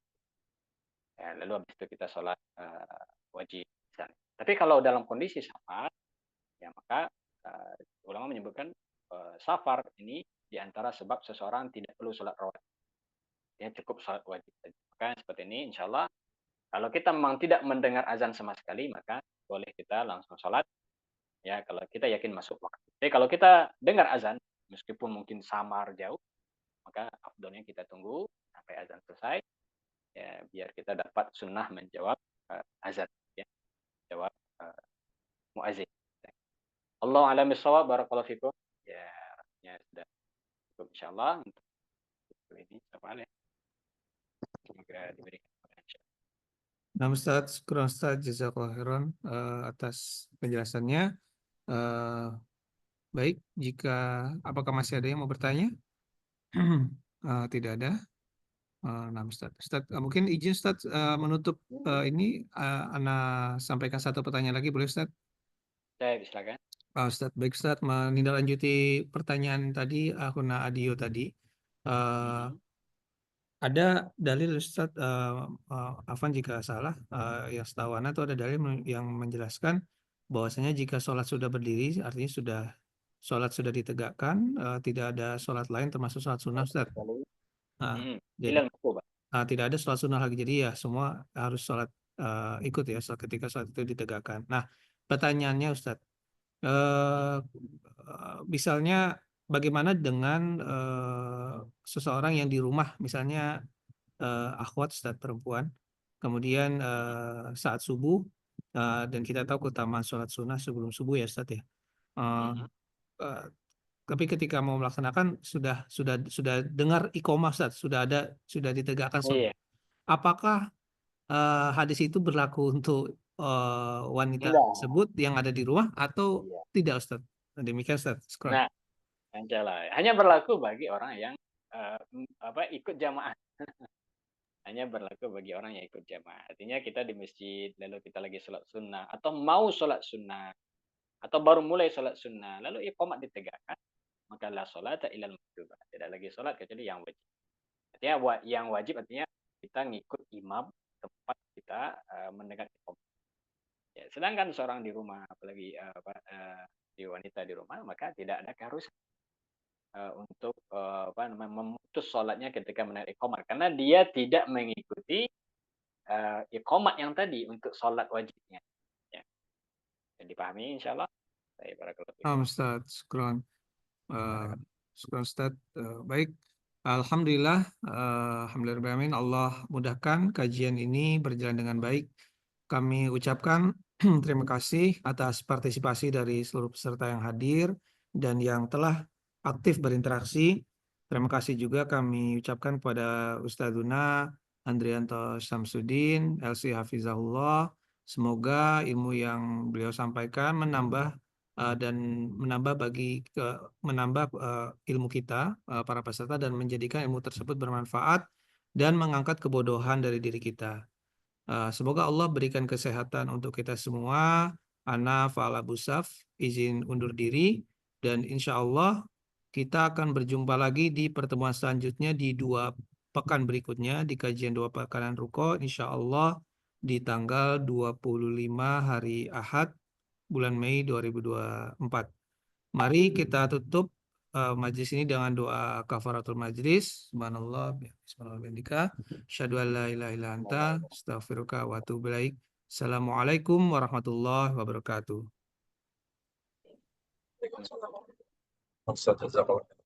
Ya, lalu habis itu kita sholat wajib. Tapi kalau dalam kondisi safar, ya maka ulama menyebutkan safar ini diantara sebab seseorang tidak perlu sholat rawatib. Dia cukup sholat wajib. Maka seperti ini, insya Allah, kalau kita memang tidak mendengar azan sama sekali, maka boleh kita langsung sholat. Ya, kalau kita yakin masuk waktu. Jadi kalau kita dengar azan, meskipun mungkin samar jauh, maka afdolnya kita tunggu sampai azan selesai, ya, biar kita dapat sunnah menjawab azan, ya, jawab muazin. Allah a'lam bishawab, barakallahu fikum. Ya sudah cukup insyaallah untuk ini apa ya. Semoga diberikan insyaallah. Nah, Ustaz, syukran Ustaz, jazakallahu khairan atas penjelasannya. Baik, apakah masih ada yang mau bertanya? Tidak ada. Nah, Ustaz, mungkin izin Ustaz menutup ini, Ana sampaikan satu pertanyaan lagi, boleh Ustaz? Saya silakan. Ustaz, baik Ustaz, menindaklanjuti pertanyaan tadi, Akhuna Adio tadi. Ada dalil Ustaz, Afan jika salah, yang setahu Ana itu ada dalil yang menjelaskan bahwasanya jika sholat sudah berdiri, artinya sholat sudah ditegakkan, tidak ada sholat lain termasuk sholat sunnah Ustaz. Nah, jadi Ilal maktuba. tidak ada sholat sunnah lagi. Jadi ya semua harus sholat ikut ya ketika sholat itu ditegakkan. Nah, pertanyaannya Ustadz, misalnya bagaimana dengan seseorang yang di rumah, misalnya akhwat Ustadz perempuan, kemudian saat subuh, dan kita tahu keutamaan sholat sunnah sebelum subuh ya Ustadz ya. Eh, Mhm. eh, tapi ketika mau melaksanakan sudah dengar iqomah Ustadz, sudah ditegakkan sholat. Iya, Apakah hadis itu berlaku untuk wanita enggak. tersebut yang ada di rumah atau Iya. tidak Ustadz? Demikian Ustadz. Skron. Nah, hanya berlaku bagi orang yang ikut jamaah. Hanya berlaku bagi orang yang ikut jamaah. Artinya kita di masjid, lalu kita lagi sholat sunnah, atau mau sholat sunnah, atau baru mulai sholat sunnah, lalu iqamat ditegakkan, maka la sholata ilal maktubah. Tidak lagi sholat kecuali yang wajib. Artinya yang wajib artinya kita ngikut imam tempat kita mendengar iqamat. Ya, sedangkan seorang di rumah, apalagi di wanita di rumah, maka tidak ada keharusan untuk memutus sholatnya ketika mendengar iqamat, karena dia tidak mengikuti iqamat yang tadi untuk sholat wajibnya. Ya. Dan dipahami insyaallah. Baik, barakallahu fikum. Ustadz. Skron. Skron Ustadz. Baik. Alhamdulillah, alhamdulillah Allah mudahkan kajian ini berjalan dengan baik. Kami ucapkan terima kasih atas partisipasi dari seluruh peserta yang hadir dan yang telah aktif berinteraksi. Terima kasih juga kami ucapkan kepada Ustadzuna Andrianto Syamsuddin, LC Hafizahullah. Semoga ilmu yang beliau sampaikan menambah dan menambah ilmu kita para peserta dan menjadikan ilmu tersebut bermanfaat dan mengangkat kebodohan dari diri kita. Semoga Allah berikan kesehatan untuk kita semua. Ana Fa'ala Busaf izin undur diri dan insya Allah kita akan berjumpa lagi di pertemuan selanjutnya di 2 pekan berikutnya di kajian 2 pekanan ruko insya Allah di tanggal 25 hari Ahad bulan Mei 2024. Mari kita tutup majlis ini dengan doa kafaratul majlis. Subhanallah, bismillahirrahmanirrahim. Asyhadu an la ilaha illa anta, astaghfiruka wa atubu ilaik. Assalamualaikum warahmatullahi wabarakatuh. Waalaikumsalam. Ustaz, jazakallah.